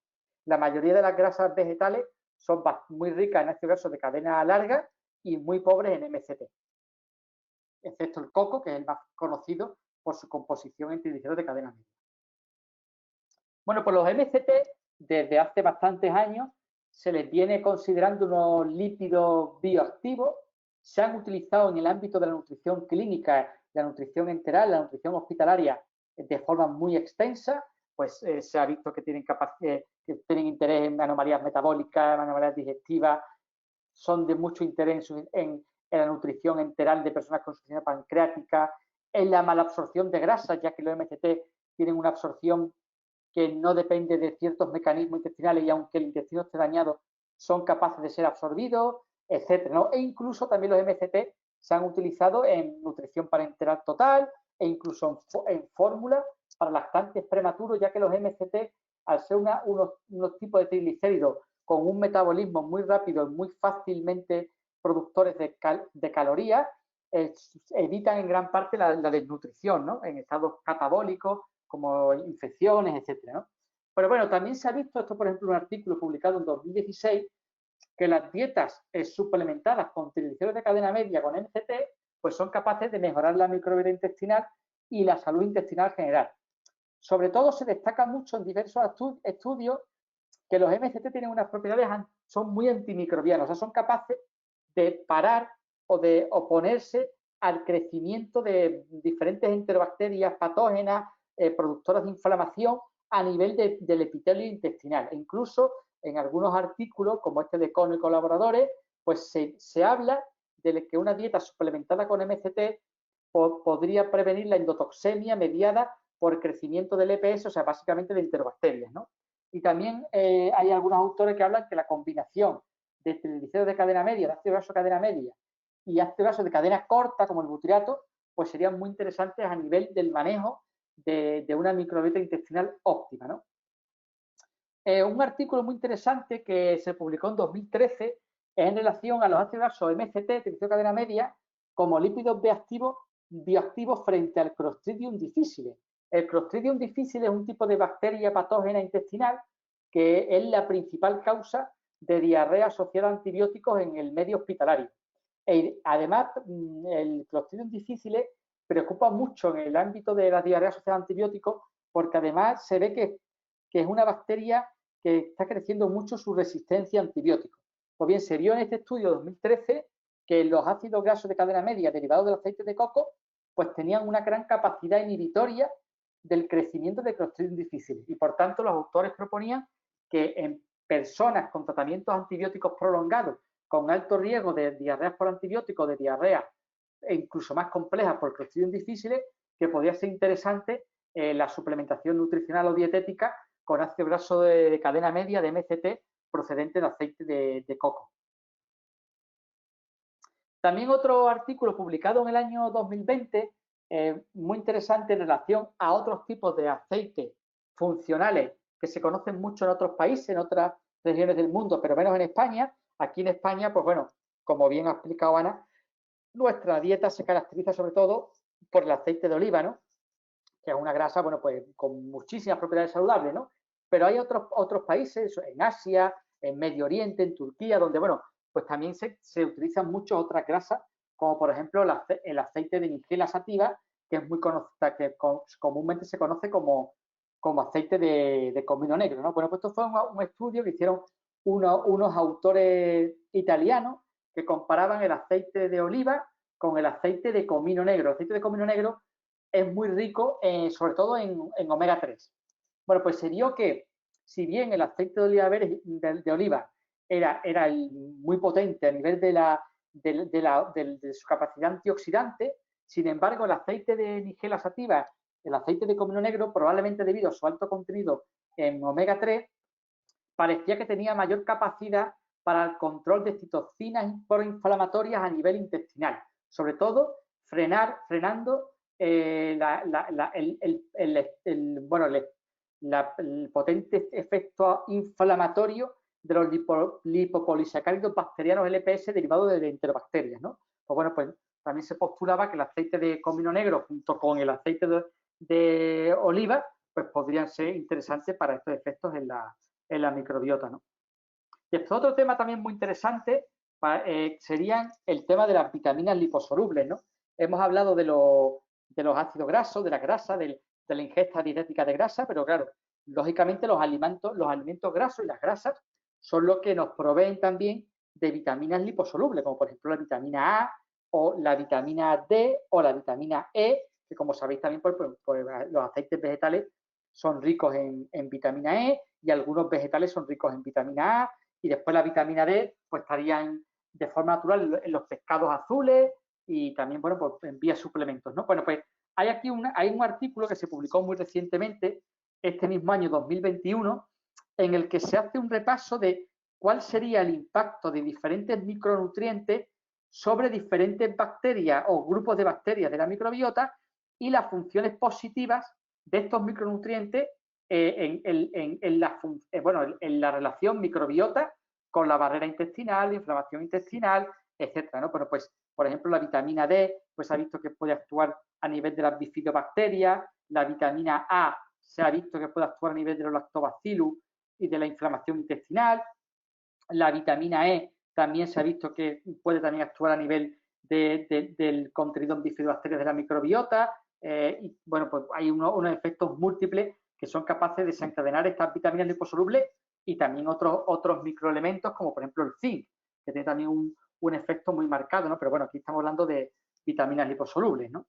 La mayoría de las grasas vegetales son muy ricas en ácidos grasos de cadena larga y muy pobres en MCT, excepto el coco, que es el más conocido por su composición en triglicéridos de cadena media. Bueno, pues los MCT, desde hace bastantes años, se les viene considerando unos lípidos bioactivos. Se han utilizado en el ámbito de la nutrición clínica, la nutrición enteral, la nutrición hospitalaria, de forma muy extensa. Pues se ha visto que tienen interés en anomalías metabólicas, anomalías digestivas, son de mucho interés en la nutrición enteral de personas con insuficiencia pancreática, en la malabsorción de grasas, ya que los MCT tienen una absorción que no depende de ciertos mecanismos intestinales, y aunque el intestino esté dañado, son capaces de ser absorbidos, etcétera, ¿no? E incluso también los MCT se han utilizado en nutrición parenteral total e incluso en fórmula para lactantes prematuros, ya que los MCT, al ser unos tipos de triglicéridos con un metabolismo muy rápido y muy fácilmente productores de calorías, evitan en gran parte la desnutrición, ¿no? En estados catabólicos como infecciones, etcétera, ¿no? Pero bueno, también se ha visto, esto por ejemplo, un artículo publicado en 2016, que las dietas suplementadas con triglicéridos de cadena media con MCT, pues son capaces de mejorar la microbiota intestinal y la salud intestinal general. Sobre todo se destaca mucho en diversos estudios que los MCT tienen unas propiedades, son muy antimicrobianos, o sea, son capaces de parar o de oponerse al crecimiento de diferentes enterobacterias patógenas, productoras de inflamación a nivel del epitelio intestinal. E incluso en algunos artículos, como este de Cono y colaboradores, pues se habla de que una dieta suplementada con MCT podría prevenir la endotoxemia mediada por el crecimiento del EPS, o sea, básicamente de enterobacterias, ¿no? Y también hay algunos autores que hablan que la combinación de triglicéridos de cadena media, de ácido graso de cadena media y ácido graso de cadena corta, como el butyrato, pues serían muy interesantes a nivel del manejo de una microbiota intestinal óptima, ¿no? Un artículo muy interesante que se publicó en 2013 es en relación a los ácidos grasos MCT, triglicéridos de cadena media, como lípidos bioactivos frente al Clostridium difficile. El Clostridium difficile es un tipo de bacteria patógena intestinal que es la principal causa de diarrea asociada a antibióticos en el medio hospitalario. Además, el Clostridium difficile preocupa mucho en el ámbito de la diarrea asociada a antibióticos porque además se ve que es una bacteria que está creciendo mucho su resistencia a antibióticos. Pues bien, se vio en este estudio de 2013 que los ácidos grasos de cadena media derivados del aceite de coco pues tenían una gran capacidad inhibitoria del crecimiento de Clostridium difficile y por tanto los autores proponían que en personas con tratamientos antibióticos prolongados con alto riesgo de diarreas por antibióticos, de diarreas incluso más complejas por Clostridium difficile, que podía ser interesante la suplementación nutricional o dietética con ácido graso de cadena media de MCT procedente de aceite de coco. También otro artículo publicado en el año 2020, muy interesante en relación a otros tipos de aceites funcionales que se conocen mucho en otros países, en otras regiones del mundo, pero menos en España. Aquí en España, pues bueno, como bien ha explicado Ana, nuestra dieta se caracteriza sobre todo por el aceite de oliva, ¿no? Que es una grasa, bueno, pues con muchísimas propiedades saludables, ¿no? Pero hay otros países, en Asia, en Medio Oriente, en Turquía, donde, bueno, pues también se utilizan muchas otras grasas, como por ejemplo el aceite de Nigella sativa, que es muy conocida, que comúnmente se conoce como aceite de comino negro, ¿no? Bueno, pues esto fue un estudio que hicieron unos autores italianos que comparaban el aceite de oliva con el aceite de comino negro. El aceite de comino negro es muy rico, sobre todo en omega 3. Bueno, pues se vio que si bien el aceite de oliva era muy potente a nivel de su capacidad antioxidante, sin embargo el aceite de Nigella sativa, el aceite de comino negro, probablemente debido a su alto contenido en omega 3, parecía que tenía mayor capacidad para el control de citocinas proinflamatorias a nivel intestinal, sobre todo frenando el potente efecto inflamatorio de los lipopolisacáridos bacterianos LPS derivados de enterobacterias, ¿no? Pues bueno, pues también se postulaba que el aceite de comino negro junto con el aceite de oliva pues podrían ser interesantes para estos efectos en la microbiota, ¿no? Después otro tema también muy interesante serían el tema de las vitaminas liposolubles, ¿no? Hemos hablado de los ácidos grasos, de la grasa, de la ingesta dietética de grasa, pero claro, lógicamente los alimentos grasos y las grasas son los que nos proveen también de vitaminas liposolubles, como por ejemplo la vitamina A o la vitamina D o la vitamina E, que como sabéis también por los aceites vegetales son ricos en vitamina E y algunos vegetales son ricos en vitamina A, y después la vitamina D pues estarían de forma natural en los pescados azules y también, bueno, pues en vía suplementos, ¿no? Bueno, pues hay aquí un artículo que se publicó muy recientemente, este mismo año 2021, en el que se hace un repaso de cuál sería el impacto de diferentes micronutrientes sobre diferentes bacterias o grupos de bacterias de la microbiota y las funciones positivas de estos micronutrientes en la relación microbiota con la barrera intestinal, la inflamación intestinal, etcétera, ¿no? Pero pues, por ejemplo, la vitamina D, pues se ha visto que puede actuar a nivel de las bifidobacterias, la vitamina A se ha visto que puede actuar a nivel de los lactobacillus y de la inflamación intestinal, la vitamina E también se ha visto que puede también actuar a nivel del contenido en bifidobacterias de la microbiota, y bueno, pues hay unos efectos múltiples que son capaces de desencadenar estas vitaminas liposolubles y también otros microelementos, como por ejemplo el zinc, que tiene también un efecto muy marcado, ¿no? Pero bueno, aquí estamos hablando de vitaminas liposolubles, ¿no?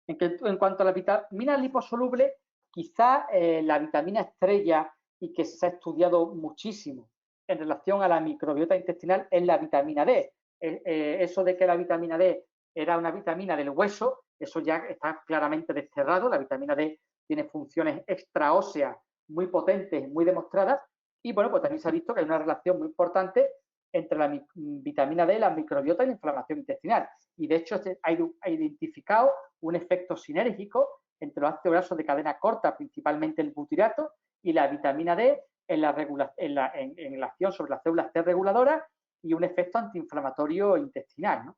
En cuanto a las vitaminas liposolubles, quizá la vitamina estrella y que se ha estudiado muchísimo en relación a la microbiota intestinal es la vitamina D. Eso de que la vitamina D era una vitamina del hueso, eso ya está claramente desterrado. La vitamina D tiene funciones extraóseas muy potentes, muy demostradas, y bueno, pues también se ha visto que hay una relación muy importante entre la vitamina D, la microbiota y la inflamación intestinal. Y de hecho ha identificado un efecto sinérgico entre los ácidos grasos de cadena corta, principalmente el butirato, y la vitamina D en la acción sobre las células T reguladoras y un efecto antiinflamatorio intestinal, ¿no?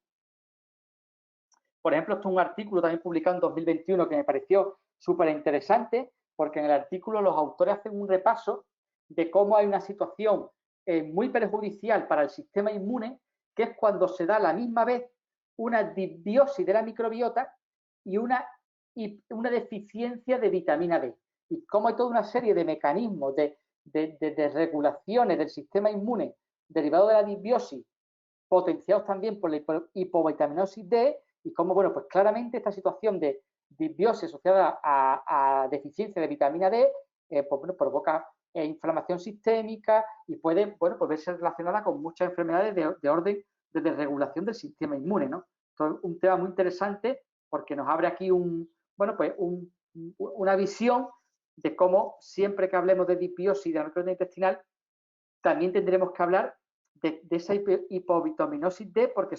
Por ejemplo, esto es un artículo también publicado en 2021 que me pareció súper interesante, porque en el artículo los autores hacen un repaso de cómo hay una situación muy perjudicial para el sistema inmune, que es cuando se da a la misma vez una disbiosis de la microbiota y una deficiencia de vitamina D. Y cómo hay toda una serie de mecanismos de regulaciones del sistema inmune derivado de la disbiosis, potenciados también por la hipovitaminosis D, y cómo, bueno, pues claramente esta situación de disbiosis asociada a deficiencia de vitamina D pues, provoca inflamación sistémica y puede, bueno, pues verse relacionada con muchas enfermedades de orden de desregulación del sistema inmune, ¿no? Esto es un tema muy interesante porque nos abre aquí una visión de cómo siempre que hablemos de disbiosis y de microbiota intestinal también tendremos que hablar de esa hipovitaminosis D, porque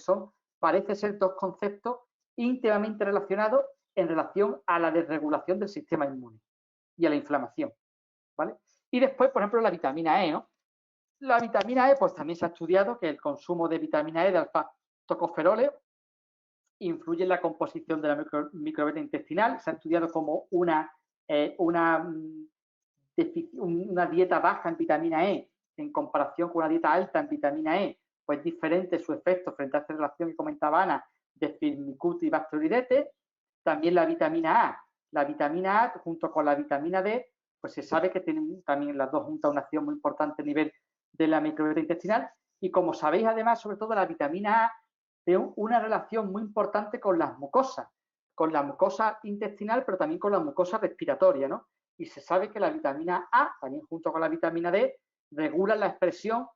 parece ser dos conceptos íntimamente relacionados en relación a la desregulación del sistema inmune y a la inflamación, ¿vale? Y después, por ejemplo, la vitamina E, ¿no? La vitamina E, pues también se ha estudiado que el consumo de vitamina E de alfa-tocoferoles influye en la composición de la microbiota intestinal. Se ha estudiado como una dieta baja en vitamina E en comparación con una dieta alta en vitamina E, pues diferente su efecto frente a esta relación que comentaba Ana de Firmicutes y Bacteroidetes. También la vitamina A. La vitamina A junto con la vitamina D, pues se sabe que tienen también las dos juntas una acción muy importante a nivel de la microbiota intestinal. Y como sabéis, además, sobre todo la vitamina A tiene una relación muy importante con la mucosa intestinal, pero también con la mucosa respiratoria, ¿no? Y se sabe que la vitamina A, también junto con la vitamina D, regulan la expresión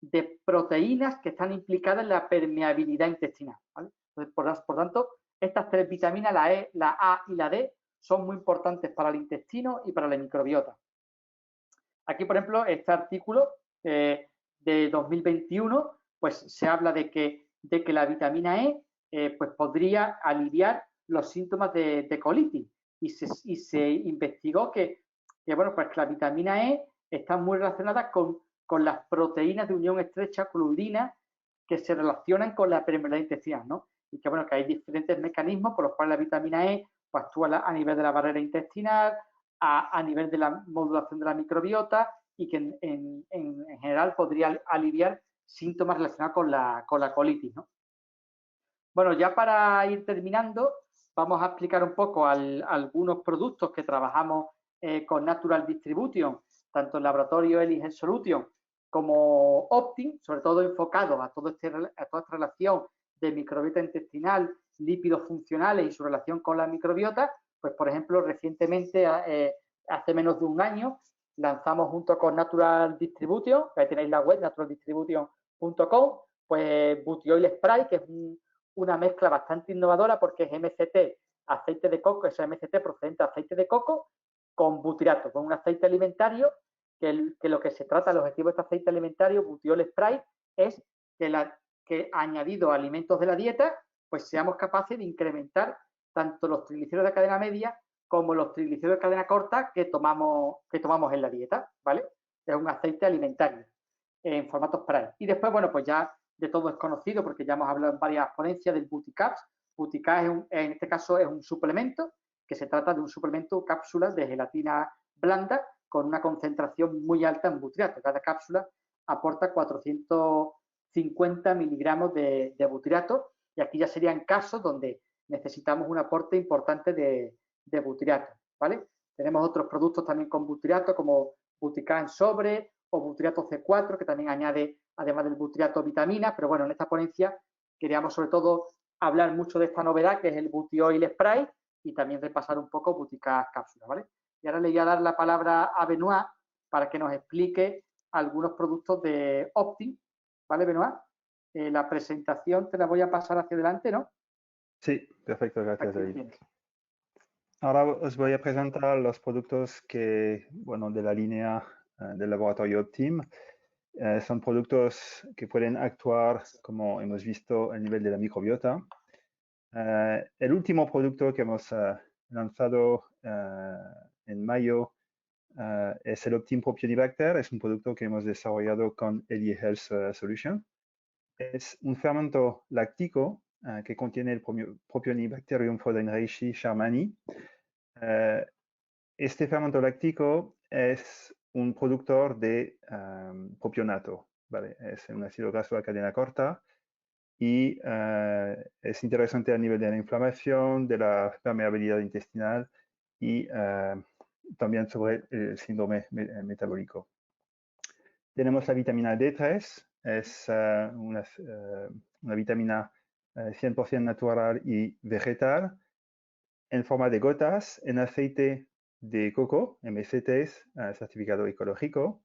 de proteínas que están implicadas en la permeabilidad intestinal, ¿vale? Entonces, por tanto, estas tres vitaminas, la E, la A y la D, son muy importantes para el intestino y para la microbiota. Aquí, por ejemplo, este artículo de 2021, pues se habla de que la vitamina E pues podría aliviar los síntomas de colitis, y se investigó que bueno, pues que la vitamina E está muy relacionada con las proteínas de unión estrecha clorurina que se relacionan con la permeabilidad intestinal, ¿no? Y que bueno, que hay diferentes mecanismos por los cuales la vitamina E pues, actúa a nivel de la barrera intestinal, a nivel de la modulación de la microbiota, y que en general podría aliviar síntomas relacionados con la colitis, ¿no? Bueno, ya para ir terminando, vamos a explicar un poco algunos productos que trabajamos con Natural Distribution, tanto en laboratorio ELI Health Solution como Optim, sobre todo enfocado a toda esta relación de microbiota intestinal, lípidos funcionales y su relación con la microbiota. Pues, por ejemplo, recientemente, hace menos de un año, lanzamos junto con Natural Distribution, que ahí tenéis la web, naturaldistribution.com, pues Butioil Spray, que es una mezcla bastante innovadora porque es MCT, aceite de coco, es MCT procedente de aceite de coco con butirato, con un aceite alimentario que lo que se trata, el objetivo de este aceite alimentario, Butiol Spray, es que añadido a alimentos de la dieta, pues seamos capaces de incrementar tanto los triglicéridos de cadena media como los triglicéridos de cadena corta que tomamos en la dieta, ¿vale? Es un aceite alimentario en formato spray. Y después, bueno, pues ya de todo es conocido porque ya hemos hablado en varias ponencias del Buticaps. Buticaps en este caso es un suplemento, que se trata de un suplemento cápsulas de gelatina blanda con una concentración muy alta en butyrato. Cada cápsula aporta 450 miligramos de butyrato y aquí ya serían casos donde necesitamos un aporte importante de butyrato, ¿vale? Tenemos otros productos también con butyrato como Buticá en sobre o butyrato C4 que también añade, además del butyrato, vitamina, pero bueno, en esta ponencia queríamos sobre todo hablar mucho de esta novedad que es el Butioil Spray y también repasar un poco Buticá cápsula, ¿vale? Y ahora le voy a dar la palabra a Benoit para que nos explique algunos productos de Optim, ¿vale, Benoit? La presentación te la voy a pasar hacia adelante, ¿no? Sí, perfecto, gracias, Aquí David. tienes. Ahora os voy a presentar los productos que, bueno, de la línea del laboratorio Optim. Son productos que pueden actuar, como hemos visto, a nivel de la microbiota. El último producto que hemos lanzado en mayo es el Optim Propionibacter. Es un producto que hemos desarrollado con Elie Health Solution. Es un fermento láctico que contiene el Propionibacterium fordenreichi shermani. Este fermento láctico es un productor de propionato, ¿vale? Es un ácido graso de cadena corta y es interesante a nivel de la inflamación, de la permeabilidad intestinal y también sobre el síndrome metabólico. Tenemos la vitamina D3, es una vitamina 100% natural y vegetal en forma de gotas en aceite de coco, MCTs, certificado ecológico.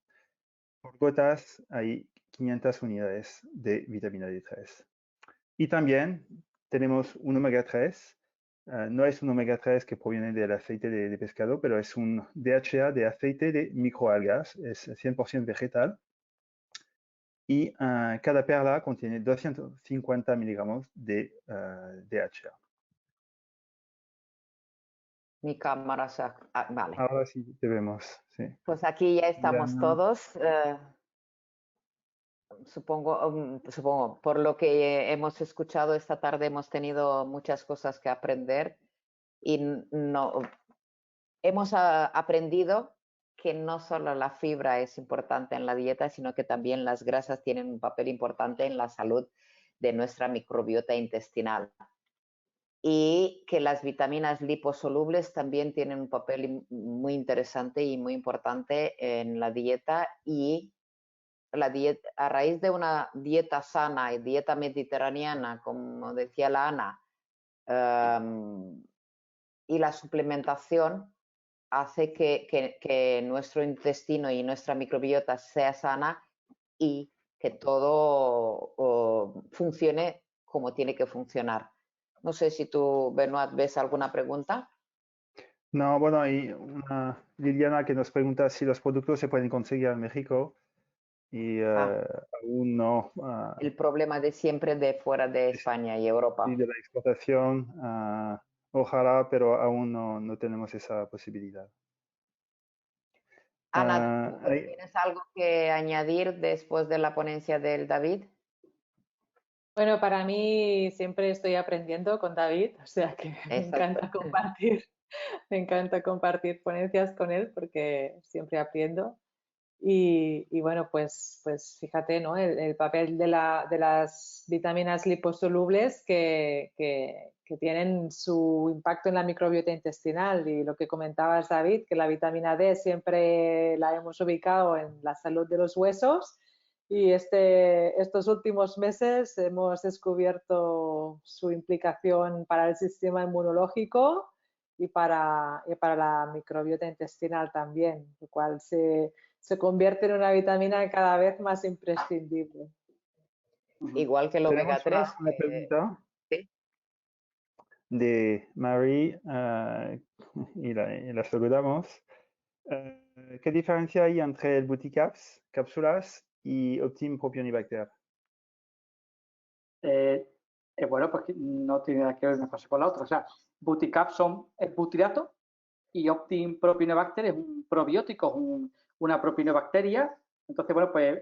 Por gotas hay 500 unidades de vitamina D3. Y también tenemos un omega 3. No es un omega 3 que proviene del aceite de pescado, pero es un DHA de aceite de microalgas, es 100% vegetal. Y cada perla contiene 250 miligramos de DHA. Mi cámara vale. Ahora sí te vemos, sí. Pues aquí ya estamos todos. Supongo, por lo que hemos escuchado esta tarde, hemos tenido muchas cosas que aprender y hemos aprendido que no solo la fibra es importante en la dieta, sino que también las grasas tienen un papel importante en la salud de nuestra microbiota intestinal. Y que las vitaminas liposolubles también tienen un papel muy interesante y muy importante en la dieta y la dieta, a raíz de una dieta sana y dieta mediterránea, como decía la Ana, y la suplementación hace que nuestro intestino y nuestra microbiota sea sana y que todo funcione como tiene que funcionar. No sé si tú, Benoit, ves alguna pregunta. No, bueno, hay una Liliana que nos pregunta si los productos se pueden conseguir en México y aún no. El problema de siempre de fuera de España y Europa. Y de la exportación, ojalá, pero aún no tenemos esa posibilidad. Ana, ¿tienes algo que añadir después de la ponencia del David? Bueno, para mí siempre estoy aprendiendo con David, o sea que me encanta compartir ponencias con él porque siempre aprendo. Y bueno, pues fíjate, ¿no? El papel de las vitaminas liposolubles que tienen su impacto en la microbiota intestinal y lo que comentabas, David, que la vitamina D siempre la hemos ubicado en la salud de los huesos y estos últimos meses hemos descubierto su implicación para el sistema inmunológico y para la microbiota intestinal también, lo cual se convierte en una vitamina cada vez más imprescindible. Igual que el omega 3. Una pregunta ¿sí? de Mary y la saludamos. ¿Qué diferencia hay entre el Buticaps, cápsulas, y Optim Propionibacter? Bueno, pues no tiene nada que ver una cosa con la otra. O sea, Buticap es butirato y Optim Propionibacter es un probiótico, una propionibacteria. Entonces, bueno, pues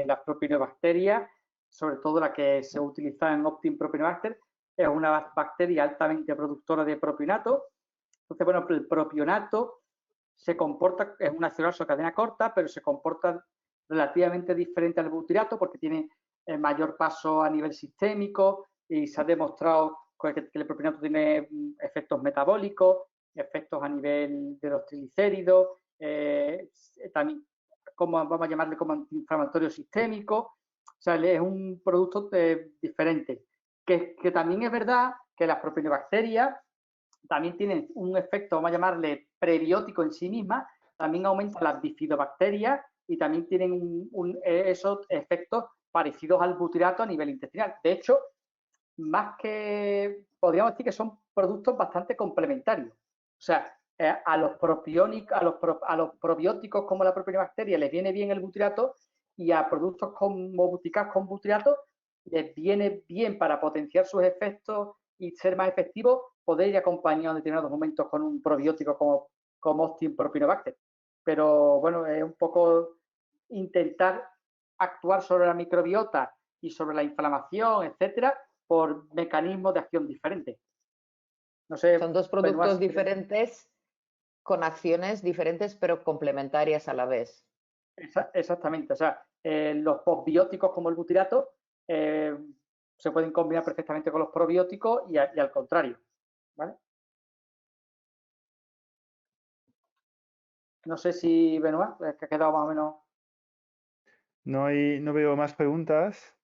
las propionibacterias, sobre todo la que se utiliza en Optim Propionibacter, es una bacteria altamente productora de propionato. Entonces, bueno, el propionato se comporta, es un ácido graso de cadena corta, pero se comporta relativamente diferente al butirato porque tiene mayor paso a nivel sistémico y se ha demostrado que el propionato tiene efectos metabólicos, efectos a nivel de los triglicéridos, también como vamos a llamarle como antiinflamatorio sistémico, o sea, es un producto diferente. Que también es verdad que las propionibacterias también tienen un efecto, vamos a llamarle prebiótico en sí misma, también aumentan las bifidobacterias y también tienen esos efectos parecidos al butirato a nivel intestinal. De hecho, más que, podríamos decir que son productos bastante complementarios. O sea, a los probióticos como la propionibacteria les viene bien el butirato y a productos como Buticap con butirato les viene bien para potenciar sus efectos y ser más efectivos, poder ir acompañado en determinados momentos con un probiótico como Optim Propionibacter. Pero bueno, es un poco intentar actuar sobre la microbiota y sobre la inflamación, etcétera, por mecanismos de acción diferentes. No sé, Son dos productos diferentes con acciones diferentes pero complementarias a la vez. Exactamente. O sea, los postbióticos como el butirato se pueden combinar perfectamente con los probióticos y al contrario. ¿Vale? No sé si, Benoit, que ha quedado más o menos. No veo más preguntas.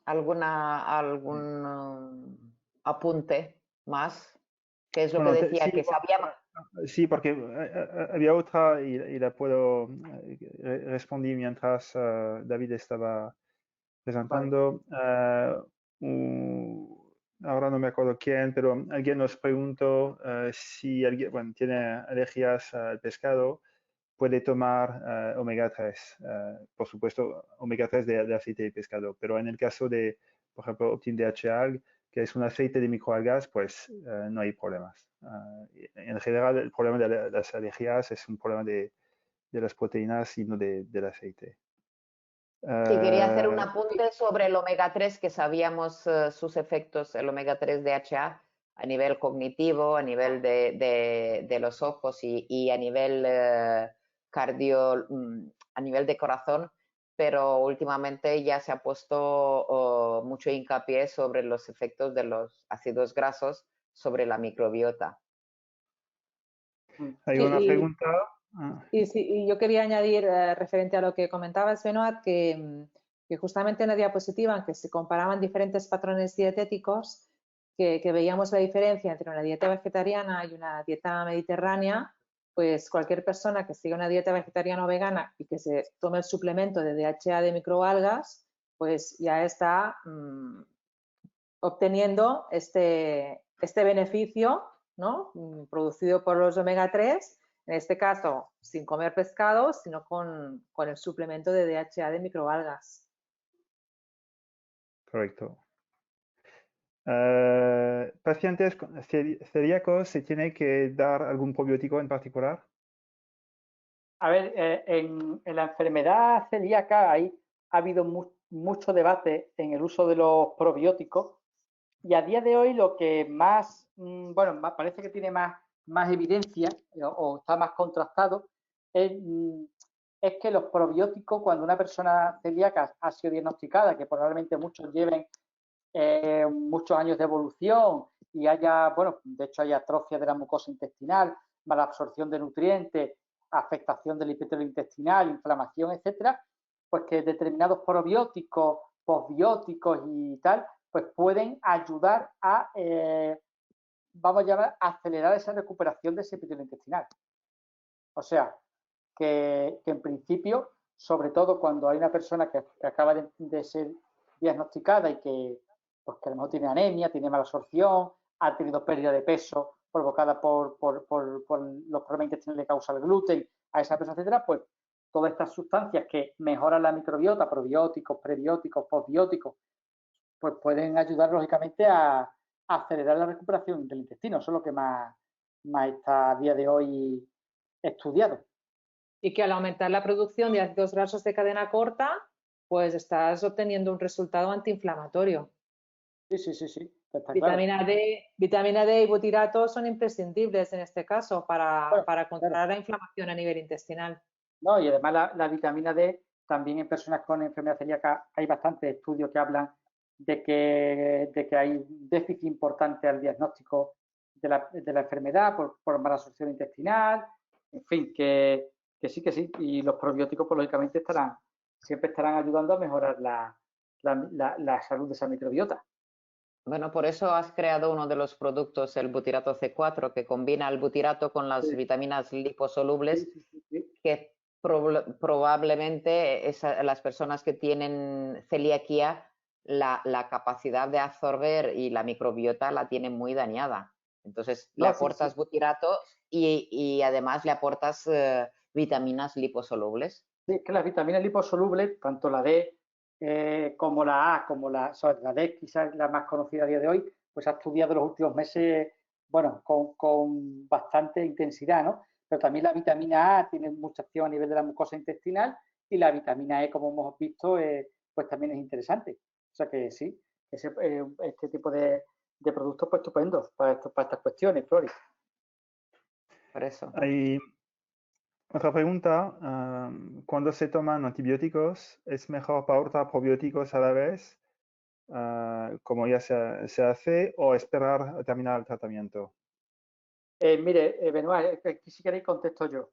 ¿Algún apunte más? ¿Qué es lo que Bueno, decía? Que sabíamos. sí, porque había otra y la puedo respondí mientras David estaba Vale. presentando. Ahora no me acuerdo quién, pero alguien nos preguntó si alguien tiene alergias al pescado, puede tomar omega 3. Por supuesto, omega 3 de aceite de pescado, pero en el caso de, por ejemplo, Optim DHA, que es un aceite de microalgas, pues no hay problemas. En general, el problema de las alergias es un problema de las proteínas y no del aceite. Sí, quería hacer un apunte sobre el omega 3, que sabíamos sus efectos, el omega 3 DHA, a nivel cognitivo, a nivel de los ojos y a nivel a nivel de corazón, pero últimamente ya se ha puesto mucho hincapié sobre los efectos de los ácidos grasos sobre la microbiota. ¿Hay una Sí, pregunta? y yo quería añadir, referente a lo que comentabas, Benoit, que justamente en la diapositiva en que se comparaban diferentes patrones dietéticos, que veíamos la diferencia entre una dieta vegetariana y una dieta mediterránea, pues cualquier persona que siga una dieta vegetariana o vegana y que se tome el suplemento de DHA de microalgas, pues ya está obteniendo este beneficio, ¿no? Producido por los omega 3, en este caso sin comer pescado, sino con el suplemento de DHA de microalgas. Correcto. ¿Pacientes celíacos se tiene que dar algún probiótico en particular? A ver, en la enfermedad celíaca ha habido mucho debate en el uso de los probióticos y a día de hoy lo que más, bueno, parece que tiene más evidencia o está más contrastado es que los probióticos, cuando una persona celíaca ha sido diagnosticada, que probablemente muchos lleven muchos años de evolución y haya, bueno, de hecho hay atrofia de la mucosa intestinal, mala absorción de nutrientes, afectación del epitelio intestinal, inflamación, etcétera, pues que determinados probióticos, posbióticos y tal, pues pueden ayudar a, vamos a llamar, acelerar esa recuperación de ese epitelio intestinal. O sea, que en principio, sobre todo cuando hay una persona que acaba de ser diagnosticada y que, pues, que a lo mejor tiene anemia, tiene mala absorción, ha tenido pérdida de peso provocada por los problemas intestinales que causa el gluten a esa persona, etcétera, pues todas estas sustancias que mejoran la microbiota, probióticos, prebióticos, postbióticos, pues pueden ayudar lógicamente a acelerar la recuperación del intestino. Eso es lo que más está a día de hoy estudiado. Y que al aumentar la producción de ácidos grasos de cadena corta, pues estás obteniendo un resultado antiinflamatorio. Sí. Está Vitamina claro. Vitamina D y butirato son imprescindibles en este caso para controlar la inflamación a nivel intestinal. No, y además la vitamina D, también en personas con enfermedad celíaca hay bastantes estudios que hablan de que hay un déficit importante al diagnóstico de la enfermedad por mala absorción intestinal, en fin, que sí, y los probióticos pues, lógicamente siempre estarán ayudando a mejorar la salud de esa microbiota. Bueno, por eso has creado uno de los productos, el butirato C4, que combina el butirato con las vitaminas liposolubles, que probablemente las personas que tienen celiaquía, la capacidad de absorber y la microbiota la tienen muy dañada. Entonces, le aportas butirato y además le aportas vitaminas liposolubles. Sí, que las vitaminas liposolubles, tanto la D como la A, sobre la D quizás la más conocida a día de hoy, pues ha estudiado en los últimos meses, bueno, con bastante intensidad, ¿no? Pero también la vitamina A tiene mucha acción a nivel de la mucosa intestinal y la vitamina E, como hemos visto, pues también es interesante. O sea que sí, este tipo de productos pues estupendos para estas cuestiones, Flori. Por eso. Hay otra pregunta. Cuando se toman antibióticos, ¿es mejor pautar probióticos a la vez, como ya se hace, o esperar a terminar el tratamiento? Mire, Benoit, aquí si queréis contesto yo.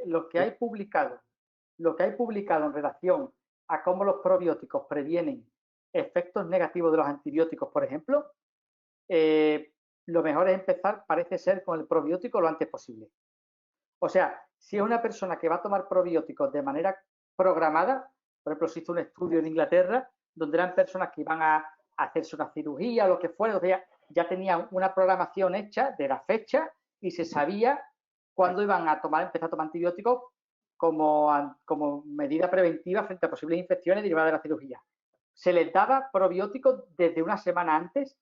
Lo que hay publicado en relación a cómo los probióticos previenen efectos negativos de los antibióticos, por ejemplo, lo mejor es empezar, parece ser, con el probiótico lo antes posible. O sea, si es una persona que va a tomar probióticos de manera programada, por ejemplo, se hizo un estudio en Inglaterra donde eran personas que iban a hacerse una cirugía o lo que fuera, o sea, ya tenían una programación hecha de la fecha y se sabía cuándo iban a empezar a tomar antibióticos como medida preventiva frente a posibles infecciones derivadas de la cirugía. Se les daba probióticos desde una semana antes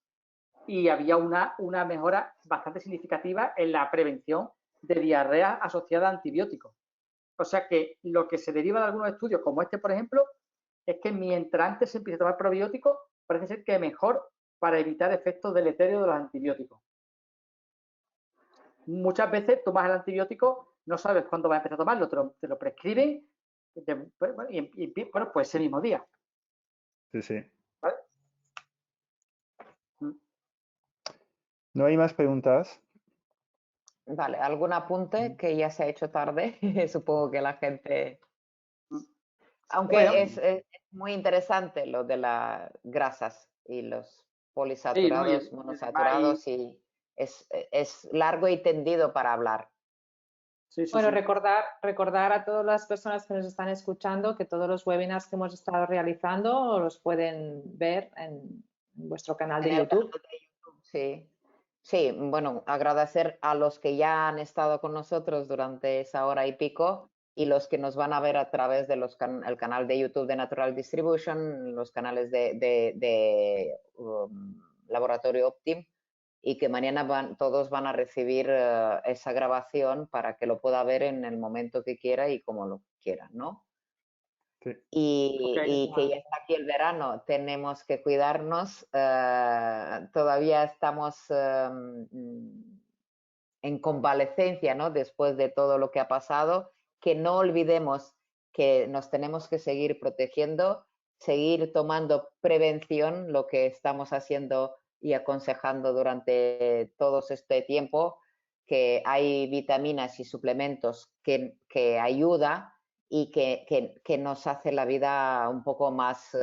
y había una mejora bastante significativa en la prevención de diarrea asociada a antibióticos. O sea que lo que se deriva de algunos estudios, como este, por ejemplo, es que mientras antes se empiece a tomar probióticos, parece ser que es mejor para evitar efectos deleterios de los antibióticos. Muchas veces tomas el antibiótico, no sabes cuándo vas a empezar a tomarlo, te lo prescriben y bueno, pues ese mismo día. Sí. ¿Vale? ¿No hay más preguntas? Vale, ¿algún apunte que ya se ha hecho tarde? Supongo que la gente... Aunque Bueno, es muy interesante lo de las grasas y los polisaturados, sí, monosaturados, y es largo y tendido para hablar. Bueno, recordar a todas las personas que nos están escuchando que todos los webinars que hemos estado realizando los pueden ver en vuestro canal de YouTube. Sí, bueno, agradecer a los que ya han estado con nosotros durante esa hora y pico y los que nos van a ver a través de el canal de YouTube de Natural Distribution, los canales de Laboratorio Optim, y que mañana todos van a recibir esa grabación para que lo pueda ver en el momento que quiera y como lo quiera, ¿no? Sí. Y que ya está aquí el verano, tenemos que cuidarnos, todavía estamos en convalecencia, ¿no? Después de todo lo que ha pasado, que no olvidemos que nos tenemos que seguir protegiendo, seguir tomando prevención, lo que estamos haciendo y aconsejando durante todo este tiempo, que hay vitaminas y suplementos que ayudan y que nos hace la vida un poco más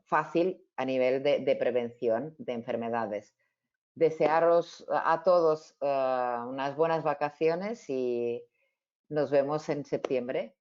fácil a nivel de prevención de enfermedades. Desearos a todos unas buenas vacaciones y nos vemos en septiembre.